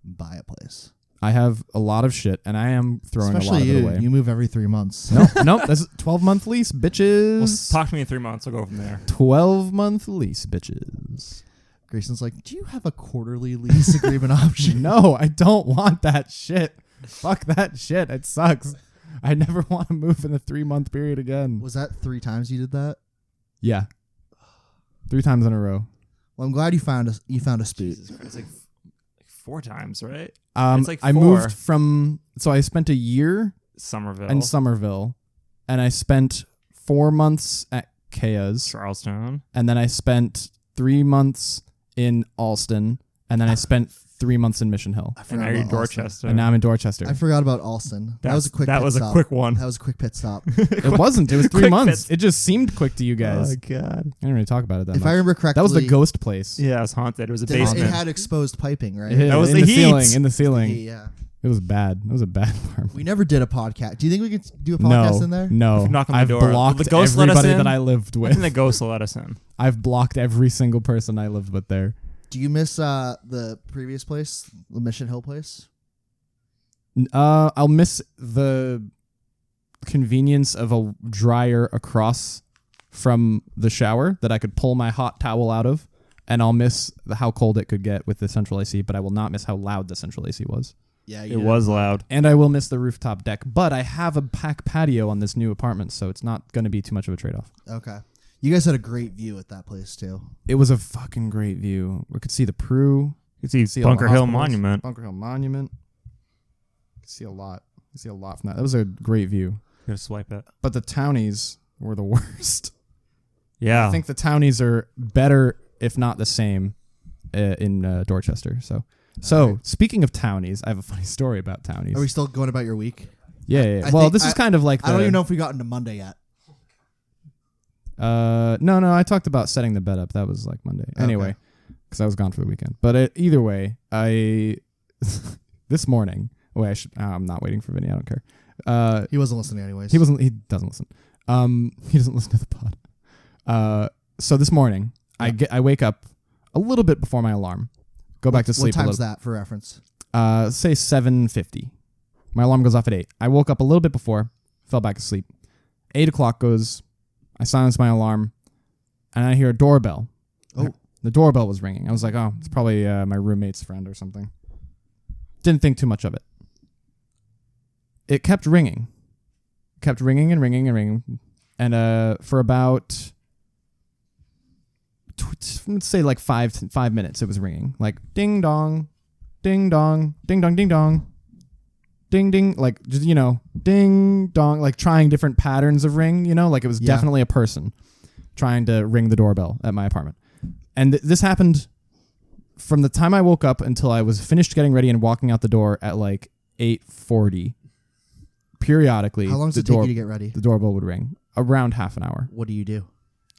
buy a place. I have a lot of shit, and I am throwing Especially a lot of it away. You move every 3 months. Nope. That's 12-month lease, bitches. Well, talk to me in 3 months. I'll go from there. 12-month lease, bitches. Grayson's like, do you have a quarterly lease agreement option? No, I don't want that shit. Fuck that shit. It sucks. I never want to move in a 3-month period again. Was that 3 times you did that? Yeah. 3 times in a row. Well, I'm glad you found a spoot. Jesus Christ, it's like 4 times, right? It's like I 4. moved from, so I spent a year Somerville, in Somerville, and I spent 4 months at Kea's, Charlestown. and then I spent 3 months in Alston, and then I spent 3 months in Mission Hill, I And forgot now you're in about Alston. Dorchester. and now I'm in Dorchester. I forgot about Alston. That was a quick. That pit was stop. a quick one. That was a quick pit stop. It wasn't. It was 3 Quick months. bits. It just seemed quick to you guys. God. I didn't really talk about it that If much. I remember correctly, That was the ghost place. Yeah, it was haunted. It was a It basement. had exposed piping, right? That was in the heat. ceiling. In the ceiling. Yeah. It was bad. It was a bad apartment. We never did a podcast. Do you think we could do a podcast in there? No. Knock on the I've door. Will blocked the ghost let us everybody in? that I lived I with. think the ghost will let us in. I've blocked every single person I lived with there. Do you miss the previous place, the Mission Hill place? I'll miss the convenience of a dryer across from the shower that I could pull my hot towel out of, and I'll miss how cold it could get with the central AC, but I will not miss how loud the central AC was. Yeah, It was loud. And I will miss the rooftop deck, but I have a back patio on this new apartment, so it's not going to be too much of a trade-off. Okay. You guys had a great view at that place too. It was a fucking great view. We could see the Prue. You can See see all the Bunker Hill hospitals. Monument. Bunker Hill Monument. Could see a lot. Could see a lot from that. That was a great view. You gotta swipe it. But the townies were the worst. Yeah. I think the townies are better, if not the same, in Dorchester. So speaking of townies, I have a funny story about townies. Are we still going about your week? Yeah. I Well, think this is kind of like I don't even know if we got into Monday yet. No. I talked about setting the bed up. That was like Monday. Okay. Anyway, because I was gone for the weekend. But either way, this morning. Wait, I'm not waiting for Vinny. I don't care. He wasn't listening anyways. He doesn't listen. He doesn't listen to the pod. So this morning, I wake up a little bit before my alarm. Go back to sleep. What a time's little. that for reference? Say 7:50. My alarm goes off at 8. I woke up a little bit before, fell back asleep. 8 o'clock goes. I silence my alarm, and I hear a doorbell. Oh. The doorbell was ringing. I was like, oh, it's probably my roommate's friend or something. Didn't think too much of it. It kept ringing. Kept ringing and ringing and ringing. And for about, let's say like 5 minutes, it was ringing. Like ding dong, ding dong, ding dong, ding dong. Ding ding, like just, ding dong, like trying different patterns of ring, like it was definitely a person trying to ring the doorbell at my apartment. And this happened from the time I woke up until I was finished getting ready and walking out the door at like 8:40. Periodically, How long does it take you to get ready? the doorbell would ring. Around half an hour. What do you do?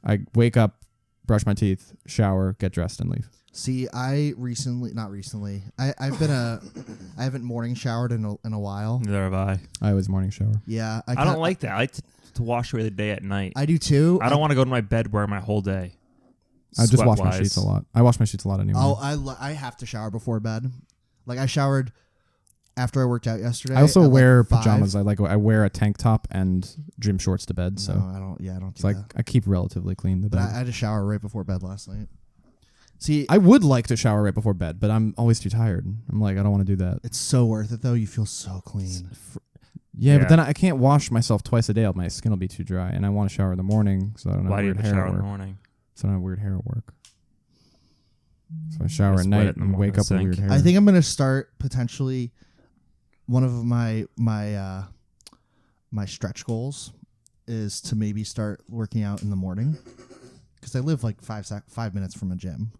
I wake up, brush my teeth, shower, get dressed, and leave. See, I haven't morning showered in a while. Neither have I. I always morning shower. Yeah, I don't like that. I like to wash away the day at night. I do too. I don't want to go to my bed wearing my whole day. I just wash my Sweat-wise. sheets a lot. I wash my sheets a lot anyway. I have to shower before bed. Like I showered after I worked out yesterday. I also at, like, wear 5. pajamas. I wear a tank top and gym shorts to bed. So No, I don't. Yeah, I don't it's do like that. I keep relatively clean the But bed. I had to shower right before bed last night. See, I would like to shower right before bed, but I'm always too tired. I'm like, I don't want to do that. it's so worth it though. You feel so clean. Yeah, Yeah. but then I can't wash myself twice a day. My skin will be too dry, and I want to shower in the morning so I don't have Why do you weird have to hair shower at in the work. morning? So I don't have weird hair at work. So I shower Just at wet night it in the and wake morning, up with sink. weird hair. I think I'm gonna start potentially one of my stretch goals is to maybe start working out in the morning because I live like 5 minutes from a gym,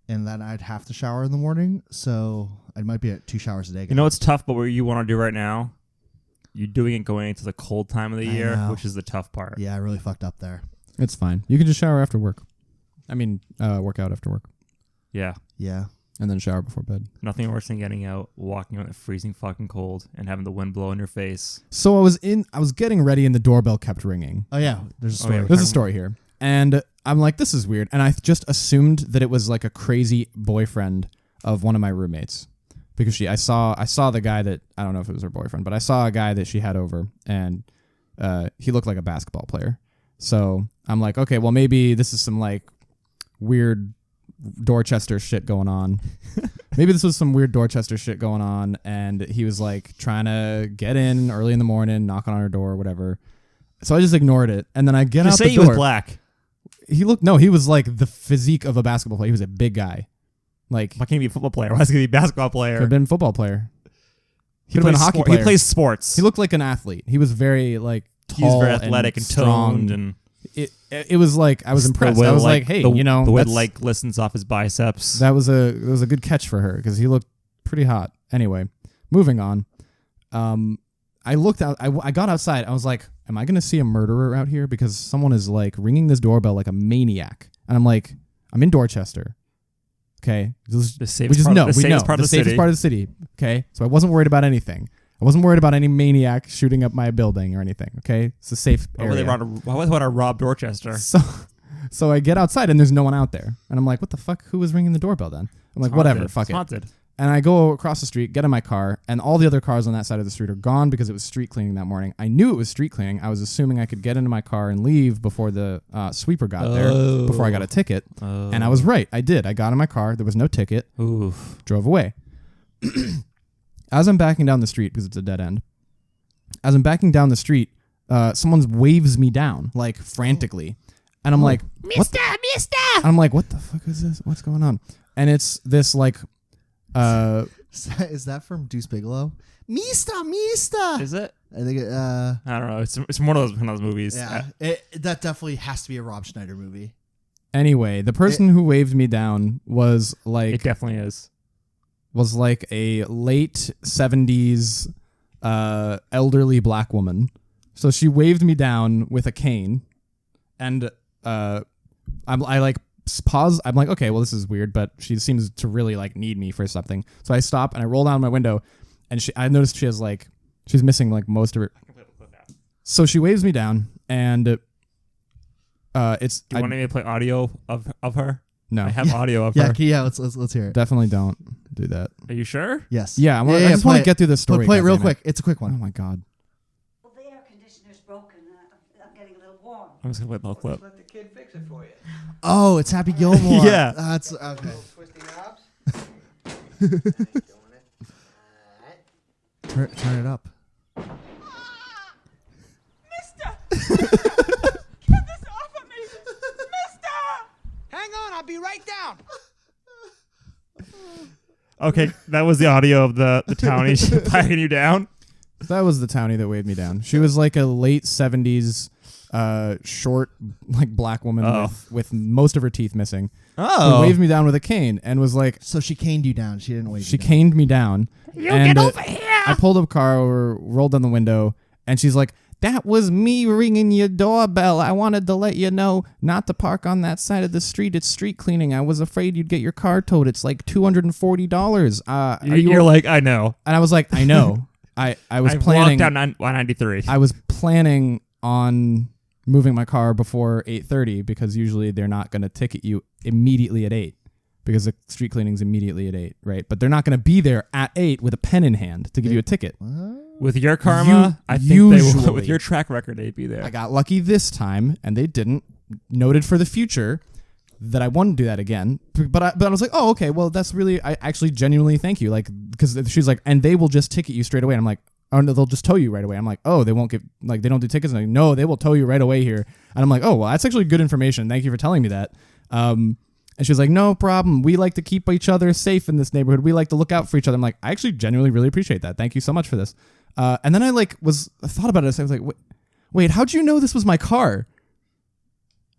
and then I'd have to shower in the morning, so I might be at 2 showers a day. You know what's tough, but what you want to do right now? You're doing it going into the cold time of the I year, know. which is the tough part. Yeah, I really fucked up there. it's fine. You can just shower after work. Work out after work. Yeah. Yeah. And then shower before bed. Nothing worse than getting out, walking out in the freezing fucking cold, and having the wind blow in your face. So I was getting ready and the doorbell kept ringing. Oh yeah, there's a story. yeah. There's a story here. And I'm like, this is weird. And I just assumed that it was like a crazy boyfriend of one of my roommates. Because I saw the guy that, I don't know if it was her boyfriend, but I saw a guy that she had over and he looked like a basketball player. So I'm like, okay, well maybe this is some like weird Dorchester shit going on. Maybe this was some weird Dorchester shit going on, and he was like trying to get in early in the morning, knocking on her door, whatever. So I just ignored it, and then I get out Just say the he door. was black. He was like the physique of a basketball player. He was a big guy, like Why can't he be a football player? Why is he gonna be a basketball player? could have been a football player. He He could have been a plays hockey sport- player. He plays sports. He looked like an athlete. He was very like He was tall, very athletic and strong. toned, and It was like I was impressed. The way, I was like, hey, the, you know, the way that's- like glistens off his biceps. That was a good catch for her because he looked pretty hot. Anyway, moving on. I looked out. I got outside. I was like, "Am I going to see a murderer out here?" Because someone is like ringing this doorbell like a maniac, and I'm like, "I'm in Dorchester." Okay, the we safest just part, know the we know safest part the of the safest city. part of the city. Okay, so I wasn't worried about anything. I wasn't worried about any maniac shooting up my building or anything. Okay, it's a safe Why would area. why would I rob Dorchester? So I get outside and there's no one out there. And I'm like, what the fuck? Who was ringing the doorbell then? I'm like, It's whatever, haunted. fuck It's it. haunted. And I go across the street, get in my car, and all the other cars on that side of the street are gone because it was street cleaning that morning. I knew it was street cleaning. I was assuming I could get into my car and leave before the sweeper got there, before I got a ticket. And I was right. I did. I got in my car. There was no ticket. Oof. Drove away. As I'm backing down the street, because it's a dead end, as I'm backing down the street, someone waves me down, like frantically. And I'm like, Mister! And I'm like, what the fuck is this? What's going on? And it's this like, Is that from Deuce Bigelow? Mista. Is it? I think I don't know. It's one of those movies. yeah. That definitely has to be a Rob Schneider movie. anyway, the person who waved me down was It like definitely is. a late 70s elderly black woman. So she waved me down with a cane, and I like pause. I'm like, okay, well, this is weird, but she seems to really like need me for something. So I stop and I roll down my window, and I noticed she's missing like most of her. So she waves me down, and it's Do you want me to play audio of her? no, I have audio of Yeah, her. yeah. Let's hear it. definitely don't do that. Are you sure? Yes. Yeah, I just play want to get through this story. Play it real goddammit. quick. It's a quick Oh one. my god. Well, the air conditioner's broken. I'm getting a little warm. I'm just gonna play the whole clip. Let the kid fix it for you. Oh, it's Happy Gilmore. Yeah. That's okay. Little twisty knobs. Doing it. All right. Turn it up. Get this off of me! Mister! Hang on, I'll be right down. Okay, that was the audio of the townie patting you down. That was the townie that waved me down. She was like a late 70s short like black woman Oh. with most of her teeth missing. Oh, Who waved me down with a cane and was like, So she caned you down. She didn't wave. she you down. caned me down. You and, get over here! I pulled up car over, rolled down the window, and she's like, that was me ringing your doorbell. I wanted to let you know not to park on that side of the street. It's street cleaning. I was afraid you'd get your car towed. It's like $240. Are you? You're like, I know. And I was like, I know. I was I planning. walked down 193. I was planning on moving my car before 8:30 because usually they're not going to ticket you immediately at 8 because the street cleaning's immediately at 8, right? But they're not going to be there at 8 with a pen in hand to give you a ticket. With your karma, I think they usually. will. With your track record, they'd be there. I got lucky this time, and they didn't. Noted for the future that I wouldn't do that again. But I was like, oh, okay, well, that's really, I actually genuinely thank you. Like, because she's like, and they will just ticket you straight away. And I'm like, oh, no, they'll just tow you right away. I'm like, oh, they won't give, like, they don't do tickets. And I'm like, no, they will tow you right away here. And I'm like, oh, well, that's actually good information. Thank you for telling me that. And she was like, no problem. We like to keep each other safe in this neighborhood. We like to look out for each other. I'm like, I actually genuinely really appreciate that. Thank you so much for this. And then I thought about it. So I was like, wait, how'd you know this was my car?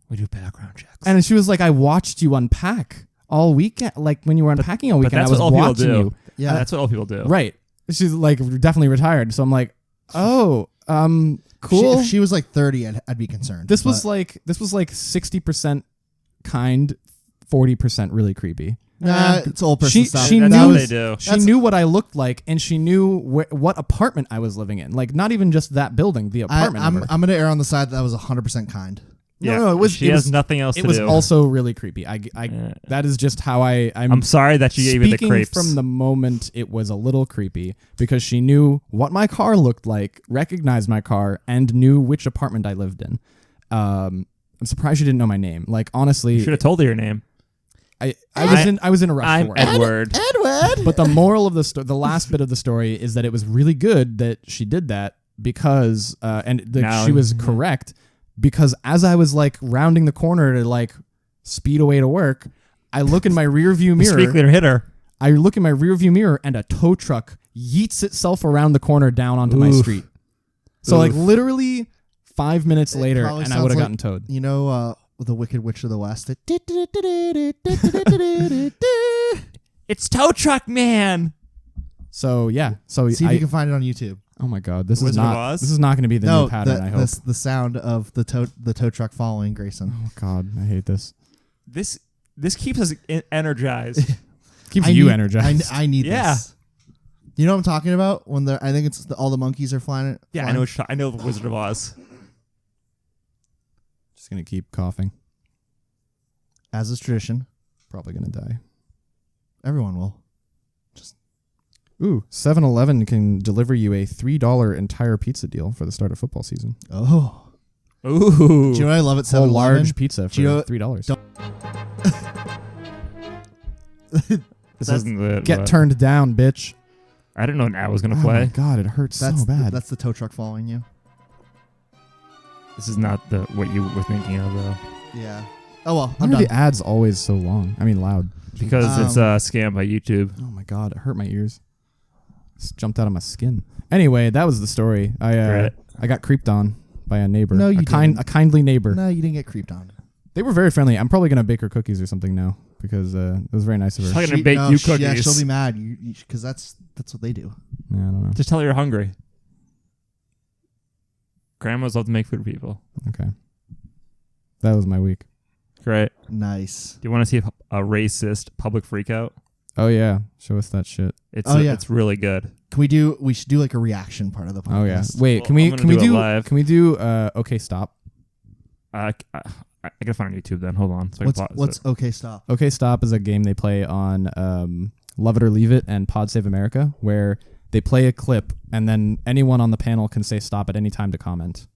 We do background checks. And she was like, I watched you unpack all weekend. Like when you were unpacking all but weekend, I that's was what old people watching do. you. Yeah. That's what old people do. Right. She's like definitely retired. So I'm like, oh, cool. If she was like 30, I'd be concerned. This was but- like 60% kind, 40% really creepy. Nah, it's old person She stuff. she That's knew what they do. she knew what I looked like, and she knew what apartment I was living in. Like not even just that building, the apartment I'm number. going to err on the side that was 100% kind. No, it was. She it has was, nothing else It to was do. also really creepy. Yeah. That is just how I'm sorry that you gave her the speaking crepes. from the moment. It was a little creepy because she knew what my car looked like, recognized my car, and knew which apartment I lived in. I'm surprised she didn't know my name. Like honestly, You should have told her your name. I was in a rush I'm for it. Edward. Edward! But the moral of the last bit of the story is that it was really good that she did that because Now- she was correct, because as I was like rounding the corner to like speed away to work, I look in my rear view The speed mirror. cleaner hit her. I look in my rear view mirror and a tow truck yeets itself around the corner down onto my Oof. street. So like Oof. literally 5 minutes later, probably and I would have sounds gotten towed. You know, the Wicked Witch of the West. It's Tow Truck Man. So yeah, so See if you can find it on YouTube. oh my god, this is Wizard of not Oz? this is not going to be the No, new pattern. I hope. the sound of the tow truck following Grayson. Oh god, I hate this. This keeps us energized. Keeps I you need- energized. I need Yeah. this. You know what I'm talking about? When I think it's all the monkeys are flying. Yeah, I know. I know the Wizard of Oz. Just gonna keep coughing. As is tradition, Probably gonna die. everyone will. Ooh, 7-Eleven can deliver you a $3 entire pizza deal for the start of football season. Oh, Ooh. do you know what I love at Whole 7-Eleven? large pizza for Do you know- $3. This isn't the. Get turned down, bitch. I didn't know an ad was gonna Oh my play. god, it hurts That's so bad. that's the tow truck following you. This is not the what you were thinking of though, Yeah. Oh well, Why I'm are done. the ads always so long? I mean loud. because it's a scam by YouTube. Oh my god, it hurt my ears. Just jumped out of my skin. Anyway, that was the story. Great. I got creeped on by a neighbor. No, you a didn't. kindly neighbor. No, you didn't get creeped on. They were very friendly. I'm probably gonna bake her cookies or something now because it was very nice of her. She's probably gonna bake you cookies. Yeah, she'll be mad because that's what they do. Yeah, I don't know. Just tell her you're hungry. Grandmas love to make food for people. Okay. That was my week. Great. Nice. Do you want to see a racist public freakout? Oh yeah, show us that shit. It's really good. We should do like a reaction part of the podcast. Oh yeah. Wait, Well, can we I'm gonna do it do live. okay stop. I gotta find on YouTube then. Hold on. So I can pause What's it. okay stop? Okay stop is a game they play on Love It or Leave It and Pod Save America where they play a clip and then anyone on the panel can say stop at any time to comment.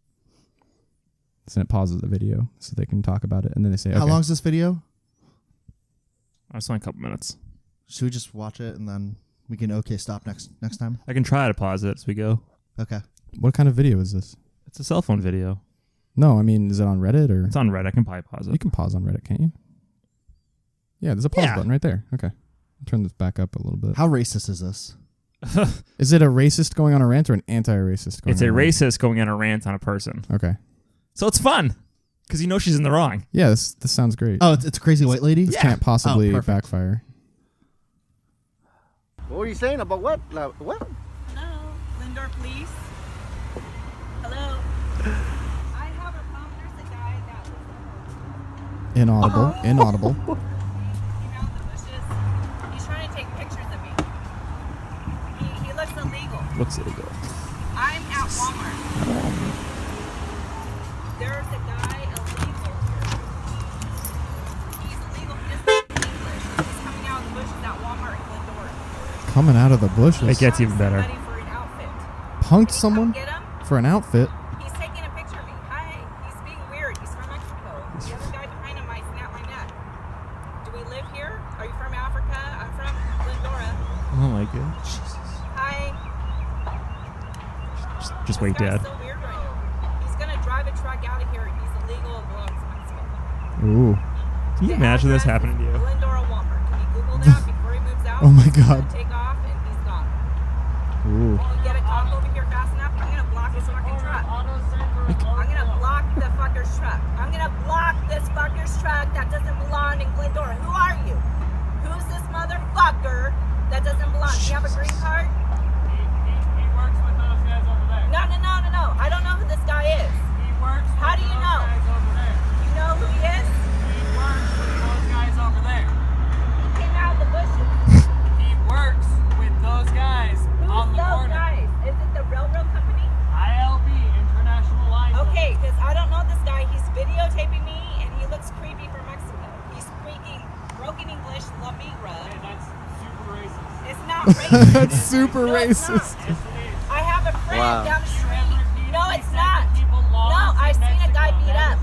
So it pauses the video so they can talk about it and then they say okay. How long's this video? It's only a couple minutes. Should we just watch it and then we can okay stop next time? I can try to pause it as we go. Okay. What kind of video is this? It's a cell phone video. No, I mean is it on Reddit or It's on Reddit. I can probably pause you it. can pause on Reddit, can't you? Yeah, there's a pause Yeah. button right there. Okay. Turn this back up a little bit. How racist is this? Is it a racist going on a rant or an anti-racist going It's on a a rant? racist going on a rant on a person. Okay. So it's fun because you know she's in the wrong. Yeah, this sounds great. Oh, it's a crazy white lady. This can't possibly Oh, perfect. backfire. What were you saying about what? What? Hello, Lindor Police. Hello. I have a problem. There's a guy that was Inaudible. Inaudible. came out of the bushes. He's trying to take pictures of me. He looks illegal. Looks illegal. I'm at Walmart. There's a guy illegal here. He's illegal. He doesn't speak English. He's coming out of the bushes at Walmart in Glendora. Coming out of the bushes. It gets even better. Ready for an outfit. Punked Come someone get him. for an outfit. He's taking a picture of me. Hi. He's being weird. He's from Mexico. The other guy behind him might snap my neck. Do we live here? Are you from Africa? I'm from Glendora. Oh my god. Hi. Just wait, This guy's Dad. so weird right now. He's gonna drive a truck out of here. He's illegal and belongs to Mexico. Ooh. Can you imagine this happening to you? Glendora Walmart. Can you Google that before he moves out? Oh my He's God. gonna take off and he's gone. Ooh. Won't you get a cop over here fast enough? I'm gonna block his fucking truck. I'm gonna block the fucker's truck. I'm gonna block this fucker's truck that doesn't belong in Glendora. Who are you? Who's this motherfucker that doesn't belong? Do you have a green card? He works with those guys over there. No. I don't know who this guy is. He works with How do you those know? guys over there. You know who he is? He works with those guys over there. He came out of the not racist. That's super No, it's racist. not. I have a friend Wow. down the street. No, it's not. No, I've seen a guy beat up.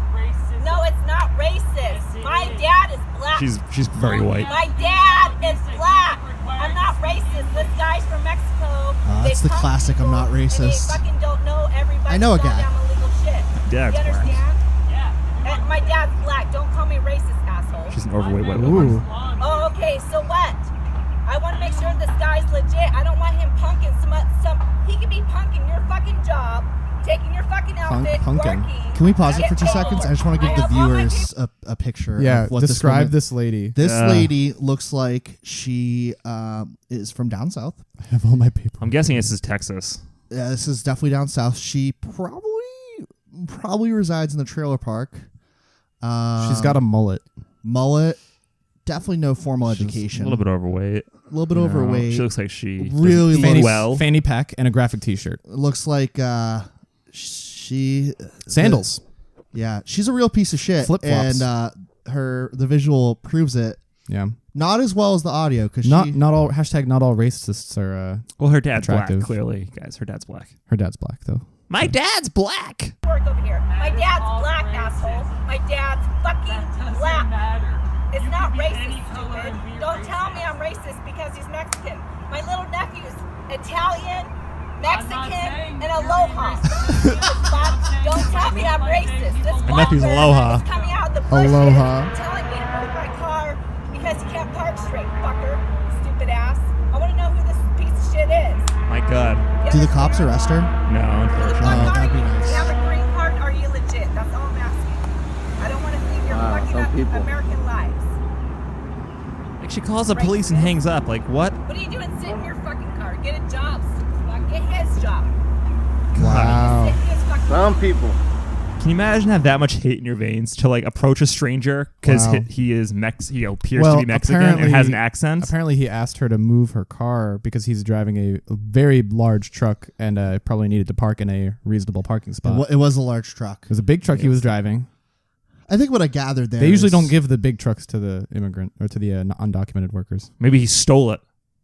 No, it's not racist. My dad is black. She's very white. My dad is black. I'm not racist. This guy's from Mexico. That's They the punk classic, I'm people, not racist. And they fucking don't know everybody. I know a guy. Goddamn illegal shit. Dad's you black. understand? And my dad's black. Don't call me racist, asshole. She's an overweight white woman. Ooh. Oh, okay. So what? I want to make sure this guy's legit. I don't want him punking some. He could be punking your fucking job, taking your fucking outfit, punking. working. Can we pause it get for 2 paid. seconds? I just want to give the have all my viewers a picture Yeah, of what describe this this lady. This lady looks like she is from down south. I have all my paper. I'm guessing this is Texas. Yeah, this is definitely down south. She probably resides in the trailer park. She's got a mullet. mullet. Definitely no formal She's education. a little bit overweight. A little bit overweight. She looks like she Really doesn't eat looks- well. Fanny pack and a graphic T-shirt. Looks like she Sandals. yeah, she's a real piece of shit. Flip-flops. And the visual proves it. Yeah. Not as well as the audio because Not all hashtag not all racists are. Well, her dad's Attractive. black. Clearly, guys, her dad's black. Her dad's black though. My dad's black. Work over here. My dad's black, asshole. My dad's fucking black. It's not racist, stupid. Don't tell me I'm racist because he's Mexican. My little nephew's Italian, Mexican, and Aloha. Don't tell me I'm racist. This My nephew's fucker Aloha. is coming out of the bushes Aloha. telling me to move my car because he can't park straight, fucker. Stupid ass. I want to know who this piece of shit is. My God. You do the understand? cops arrest her? No, unfortunately. Oh, that'd be Do nice. you have a green card? Are you legit? That's all I'm asking. I don't want to think you're Wow, fucking some up people. American lives. Like she calls the police and hangs up. Like what? What are you doing sitting in your fucking car? Get a job, stupid fuck. Get his job. Wow. Sit in his fucking Some people. Can you imagine have that much hate in your veins to like approach a stranger because Wow. he is he appears Well, to be Mexican and apparently- has an accent? Apparently, he asked her to move her car because he's driving a very large truck and probably needed to park in a reasonable parking spot. It was a large truck. It was a big truck he was driving. I think what I gathered there. They usually is- don't give the big trucks to the immigrant or to the undocumented workers. Maybe he stole it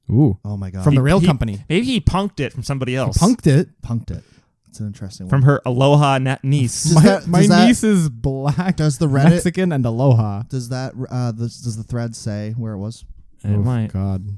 Ooh, Oh my god. from the rail He- company. Maybe he punked it from somebody else. Punked it. Punked it. It's an interesting one. From her Aloha niece. Does My, that- my does that- niece is black, Does the Reddit Mexican, and Aloha. does that does the thread say where it was? It Oh might. God,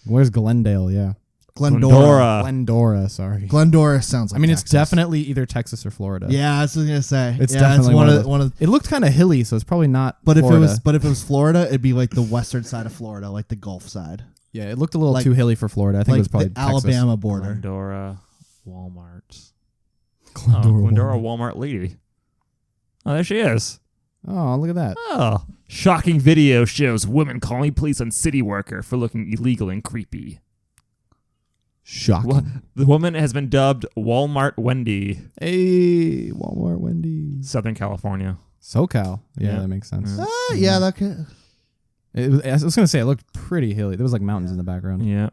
where's Glendale? Yeah, Glendora. Glendora. Sorry. Glendora sounds like I mean, it's Texas. definitely either Texas or Florida. Yeah, that's what I was gonna say. It's yeah, definitely one one of of one of. It looked kind of hilly, so it's probably not. But Florida. if it was Florida, it'd be like the western side of Florida, like the Gulf side, yeah, it looked a little like- too hilly for Florida. I think like it was probably the Texas. Alabama border. Glendora Walmart. Glendora. Glendora Walmart lady. Oh, there she is. Oh, look at that. Oh. Shocking video shows woman calling police on city worker for looking illegal and creepy. Shocking. The woman has been dubbed Walmart Wendy, Hey, Walmart, Wendy's, Southern California. SoCal. Yeah, Yeah. that makes sense. Yeah, that could. I was gonna say it looked pretty hilly. There was like mountains in the background. Yeah.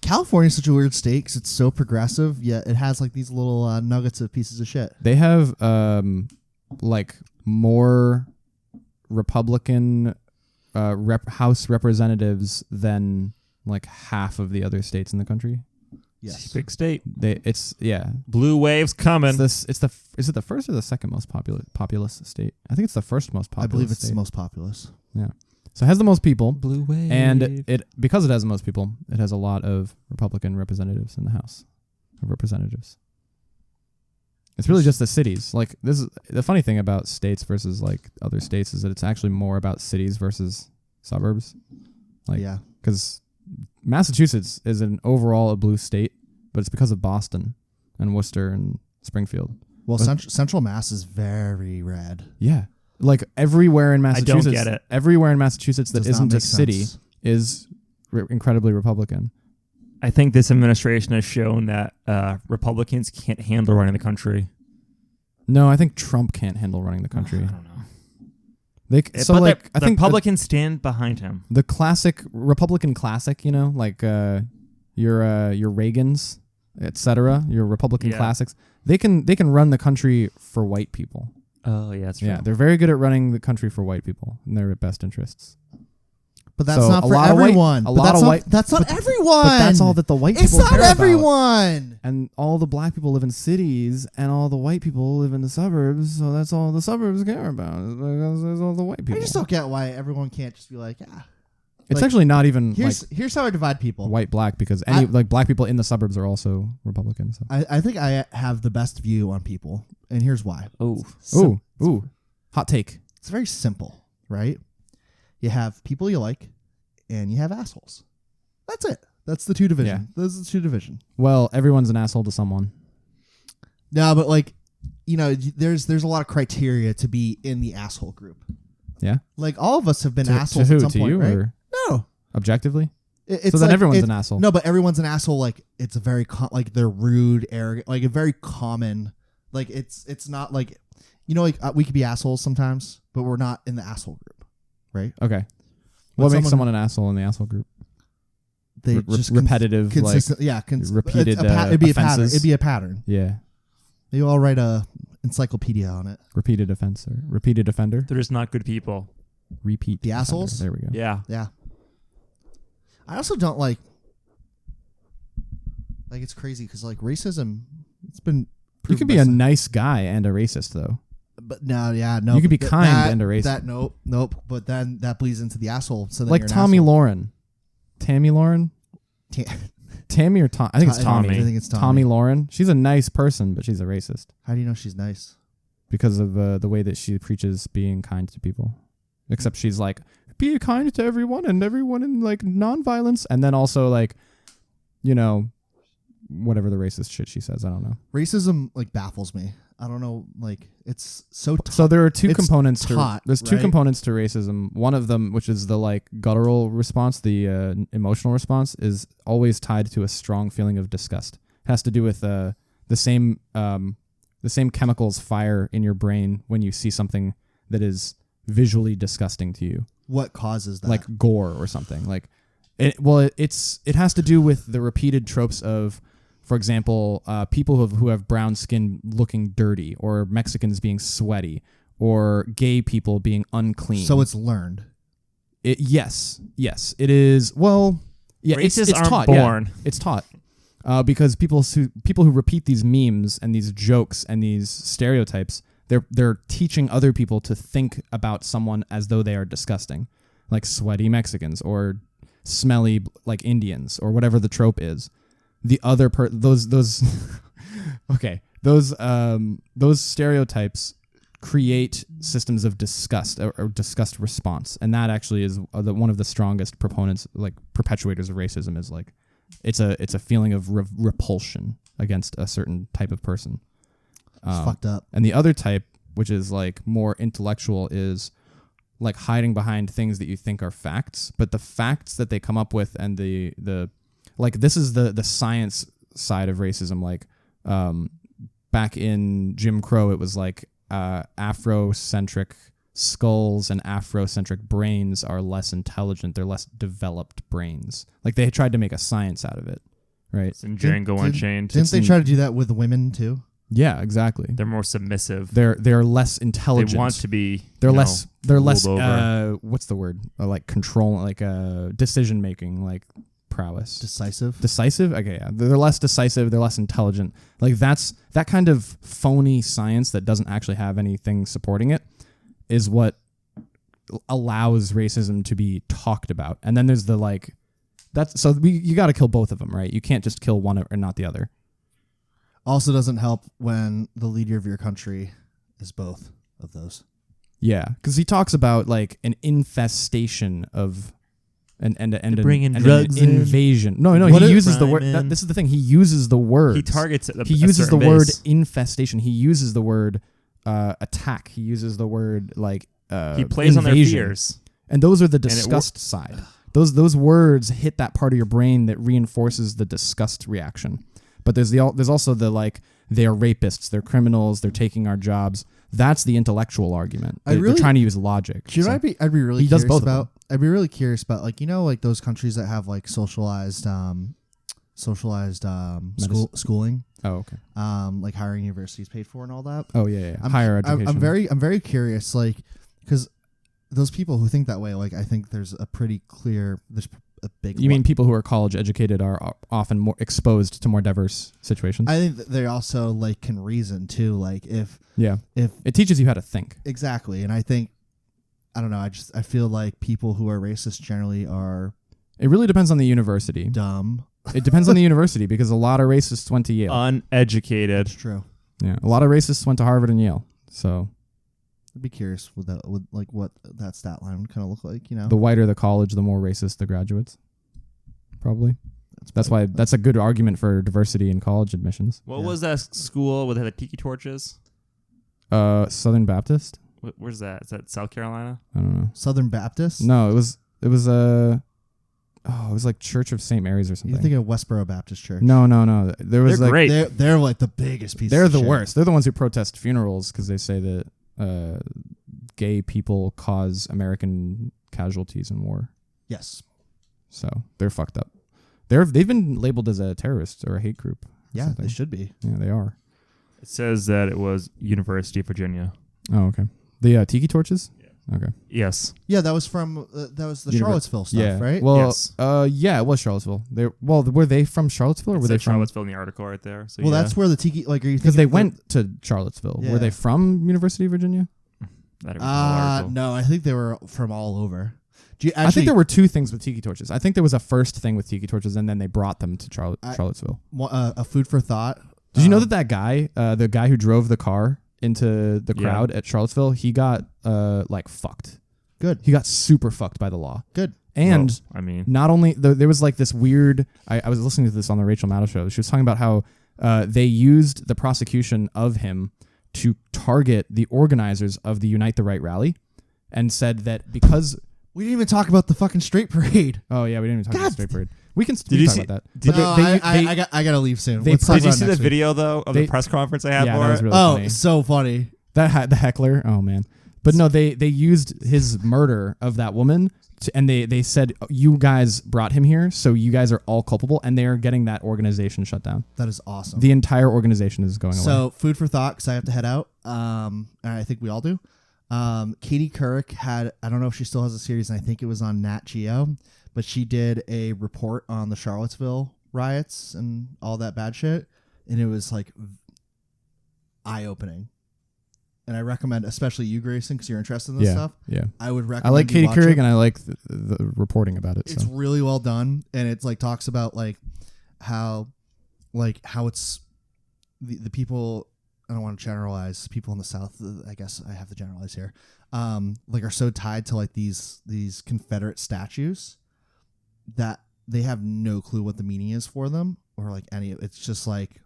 California's such a weird state because it's so progressive, yet it has like these little nuggets of pieces of shit. They have like more Republican House representatives than like half of the other states in the country. Yes. Big state. It's Blue waves coming. is it the first or the second most populous state? I think it's the first most populous. I believe it's state. the most populous. Yeah. So it has the most people. Blue wave. And it because it has the most people, it has a lot of Republican representatives in the House of Representatives. It's really just the cities. Like this is the funny thing about states versus like other states is that it's actually more about cities versus suburbs. Like Yeah. because Massachusetts is an overall a blue state, but it's because of Boston and Worcester and Springfield. Well, But- Central Mass is very red. Yeah. Like everywhere in Massachusetts, get it. everywhere in Massachusetts that Does not isn't a make city sense. is incredibly Republican. I think this administration has shown that Republicans can't handle running the country. No, I think Trump can't handle running the country. I don't know. So but like the I think Republicans stand behind him. the classic Republican classic, you know, like your Reagans, etc., your Republican Yeah. classics, they can run the country for white people. Oh, yeah, that's true. Yeah, they're very good at running the country for white people in their best interests. But that's So not a for lot of white- everyone. a But lot that's of not- white- That's not everyone. But that's all that the white It's people not care about. everyone. And all the black people live in cities, and all the white people live in the suburbs. So that's all the suburbs care about. Is because there's all the white people. I just don't get why everyone can't just be like, yeah. It's like, actually not even like Here's how I divide people. white black because black people in the suburbs are also Republicans. So. I think I have the best view on people, and here's why. Oh, Ooh, hot take. It's very simple, right? You have people you like, and you have assholes. That's it. That's the two division. Yeah. Those are the two division. Well, everyone's an asshole to someone. No, but like, there's a lot of criteria to be in the asshole group. Yeah. Like all of us have been To assholes who? at some To point, you right? or No. objectively? It's So then like- everyone's it- an asshole. No, but everyone's an asshole. Like it's a very like they're rude, arrogant, like a very common. Like it's not like like we could be assholes sometimes, but we're not in the asshole group, right? Okay. But What makes someone an asshole in the asshole group? They Re- just repetitive, consistent, repeated, it'd be a pattern. offenses. It'd be a pattern. Yeah. You all write a encyclopedia on it. Repeated offense or repeated offender. they're just not good people. Repeat. The offender. assholes? There we go. Yeah. Yeah. I also don't like it's crazy because like racism, it's been. You proven can by be a some- nice guy and a racist though. But no, yeah, no. You could be but kind that- and a racist. That nope. But then that bleeds into the asshole. So then Like you're an Tommy asshole. Lauren. Tammy Lauren? Ta- Tammy or Tom? I think it's Tommy. I think it's Tommy. Tommy Lauren. She's a nice person, but she's a racist How do you know she's nice? because of the way that she preaches being kind to people. Except she's like, be kind to everyone and everyone in like nonviolence, and then also like, whatever the racist shit she says. I don't know. Racism like baffles me. I don't know. Like it's so. So there are two It's components taught, there's two right? components to racism. One of them, which is the like guttural response, the emotional response, is always tied to a strong feeling of disgust. It has to do with the same chemicals fire in your brain when you see something that is visually disgusting to you, what causes that? like gore or something. Like it has to do with the repeated tropes of, for example, people who have brown skin looking dirty, or Mexicans being sweaty, or gay people being unclean. so it's learned. Yes, it is. Well, yeah, Racists it's aren't taught. born. Yeah, it's taught because people who repeat these memes and these jokes and these stereotypes, they're teaching other people to think about someone as though they are disgusting, like sweaty Mexicans or smelly like Indians or whatever the trope is. The other those okay, those stereotypes create systems of disgust or disgust response, and that actually is one of the strongest proponents, like perpetuators of racism, is like it's a feeling of repulsion against a certain type of person. It's fucked up. And the other type, which is like more intellectual, is like hiding behind things that you think are facts, but the facts that they come up with and the like, this is the science side of racism. Like back in Jim Crow, it was like Afrocentric skulls and Afrocentric brains are less intelligent. They're less developed brains. Like they tried to make a science out of it, right? It's in Django Unchained. Didn't they try to do that with women too? Yeah, exactly. They're more submissive. They're less intelligent. They want to be. They're you less. know, They're less. ruled over. What's the word? Like control. Like decision making. Like prowess. Decisive. Decisive. Okay, yeah. They're less decisive. They're less intelligent. Like that kind of phony science that doesn't actually have anything supporting it is what allows racism to be talked about. And then there's the like. You got to kill both of them, right? You can't just kill one or not the other. Also doesn't help when the leader of your country is both of those. Yeah, because he talks about like an infestation of an bringing drugs in. invasion. No, What he is uses the word. crime in? This is the thing. He uses the word. He targets it. He uses the word infestation. He uses the word attack. He uses the word like He plays on their invasion. fears. And those are the it disgust side. Those words hit that part of your brain that reinforces the disgust reaction. But there's also the like, they're rapists, they're criminals, they're taking our jobs. That's the intellectual argument. They're trying to use logic. Do you know So- what I'd be really He does curious both of about? I'd be really curious about like like those countries that have like socialized schooling, Oh, okay. like hiring universities paid for and all that. Oh, yeah. Higher education. I'm very curious, like, because those people who think that way, like I think there's a big. You mean people who are college educated are often more exposed to more diverse situations? I think that they also like can reason too. Like if it teaches you how to think. exactly, and I think I don't know. I feel like people who are racist generally are It really depends on the university. dumb. It depends on the university because a lot of racists went to Yale. Uneducated. It's true. Yeah, a lot of racists went to Harvard and Yale. So I'd be curious with like what that stat line would kind of look like. You know, the whiter the college, the more racist the graduates. Probably. That's why that's a good argument for diversity in college admissions. What was that school where they had the tiki torches? Southern Baptist? Where's that? Is that South Carolina? I don't know. Southern Baptist. No, it was it was like Church of St. Mary's or something. You're thinking of Westboro Baptist Church. No. There was They're great. They're like the biggest piece. They're of the shit. worst. They're the ones who protest funerals because they say that gay people cause American casualties in war. Yes. So they're fucked up. They've been labeled as a terrorist or a hate group. Yeah, something. they should be. Yeah, they are. It says that it was University of Virginia. Oh, okay. The tiki torches? Yeah. Okay. Yes. Yeah, that was from that was the Univer- Charlottesville stuff, yeah. right? Well, Yes. Yeah, it was Charlottesville. Were they from Charlottesville or were It they said from Charlottesville in the article right there. So well, yeah, that's where the tiki like. Are you because thinking they of the- went to Charlottesville. Yeah. Were they from University of Virginia? that original article. No, I think they were from all over. Do you I actually? think there were two things with tiki torches. I think there was a first thing with tiki torches, and then they brought them to Charlottesville. a food for thought. Did you know that guy, the guy who drove the car into the crowd at Charlottesville, he got like fucked. Good. He got super fucked by the law. Good. And Well, I mean, not only there was like this weird. I was listening to this on the Rachel Maddow show. She was talking about how they used the prosecution of him to target the organizers of the Unite the Right rally, and said that because We didn't even talk about the fucking straight parade. we didn't even talk about the straight parade. We can Did we you talk see- about that. did- But I gotta leave soon. they Let's talk did you about it see the next week. video though of They- the press conference they had yeah, for that it? was really Oh, funny. so funny. The heckler. Oh man. But no, they used his murder of that woman, and they said you guys brought him here, so you guys are all culpable, and they are getting that organization shut down. That is awesome. The entire organization is going away. So food for thought, because I have to head out. And I think we all do. Katie Couric had, I don't know if she still has a series, and I think it was on Nat Geo, but she did a report on the Charlottesville riots and all that bad shit, and it was like eye-opening. And I recommend, especially you, Grayson, because you're interested in this yeah, stuff. yeah. I would recommend. I like you Katie watch Couric, it. and I like the reporting about it. It's So really well done, and it's like talks about like how it's the people. I don't want to generalize. People in the South, I guess I have to generalize here. Like are so tied to like these Confederate statues that they have no clue what the meaning is for them, or like any. It's just like,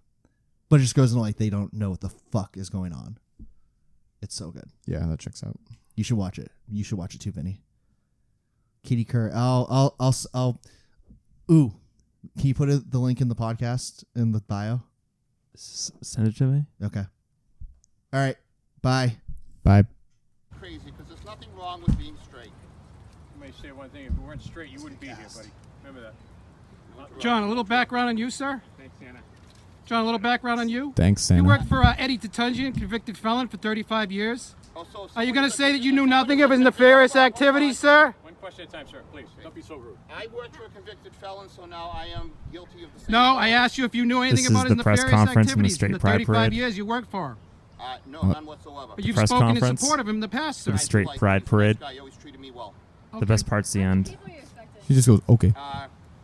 but it just goes into like they don't know what the fuck is going on. It's so good. yeah, that checks out. You should watch it. You should watch it too, Vinny. Katie Kerr. I'll. Ooh, can you put the link in the podcast in the bio? Send it to me. Okay. All right. Bye. Bye. Crazy because there's nothing wrong with being straight. Let me say one thing. If you weren't straight, you wouldn't be here, buddy. Remember that. John, a little background on you, sir. Thanks, Anna. John, a little background on you. Thanks, Santa. You worked for Eddie Tutunjian, convicted felon for 35 years. Also, Are you going to say that you knew nothing of his nefarious activities, sir? One question at a time, sir. Please, don't be so rude. I worked for a convicted felon, so now I am guilty of the same. No, crime. I asked you if you knew anything This is about his the press nefarious conference from the activities Straight in the Pride 35 Parade. years you worked for him. No, none whatsoever. But you've Press spoken in conference. support of him in the past, sir. The I do Straight like Pride him. He's a Parade. nice guy. He always treated me well. The best part's the end. She just goes, okay.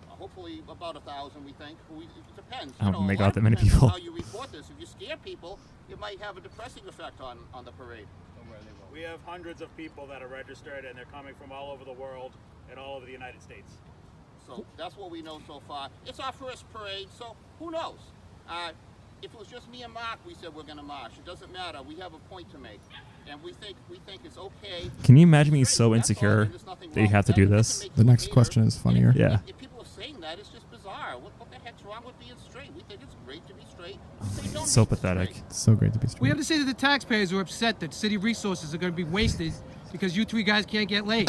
Hopefully about 1,000, we think. It depends. I don't You know, make a lot out that of many depends on people. How you report this? If you scare people, it might have a depressing effect on the parade. We have hundreds of people that are registered, and they're coming from all over the world and all over the United States. So that's what we know so far. It's our first parade, so who knows? If it was just me and Mark, we said we're going to march. It doesn't matter. We have a point to make, and we think it's okay. Can you imagine being so That's all, insecure and there's nothing that you wrong have to with do that. It this? doesn't make The you a next hater. question is funnier. And Yeah. If people are saying that, it's just bizarre. What the heck's wrong with being straight? We think it's great to be straight. We say don't So be pathetic. straight. It's so great to be straight. We have to say to the taxpayers who are upset that city resources are going to be wasted because you three guys can't get laid.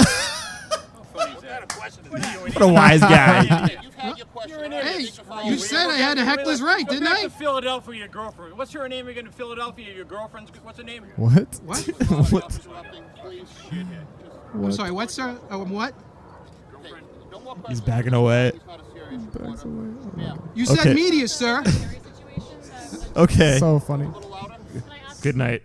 What kind of question is that? What a wise guy. You've had your question. Hey, you said I had a heckler's right, Go didn't back I? to Philadelphia, your girlfriend. What's her name again in Philadelphia? Your girlfriend's, what's her name? What? What? Interrupting, please. I'm sorry, what, sir? What? Okay, no more He's questions. backing away. He's not a serious reporter. Ma'am, You said Okay. media, sir. Okay. So funny. a little louder. Good night.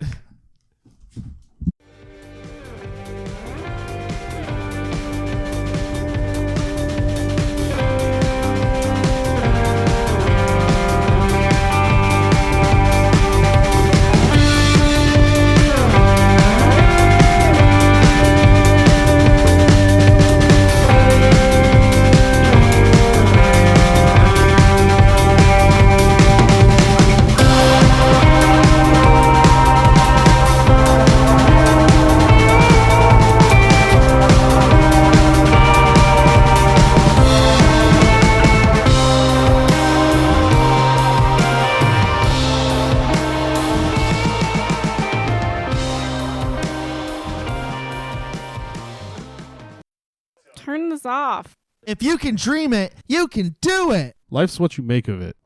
Turn this off. If you can dream it, you can do it. Life's what you make of it.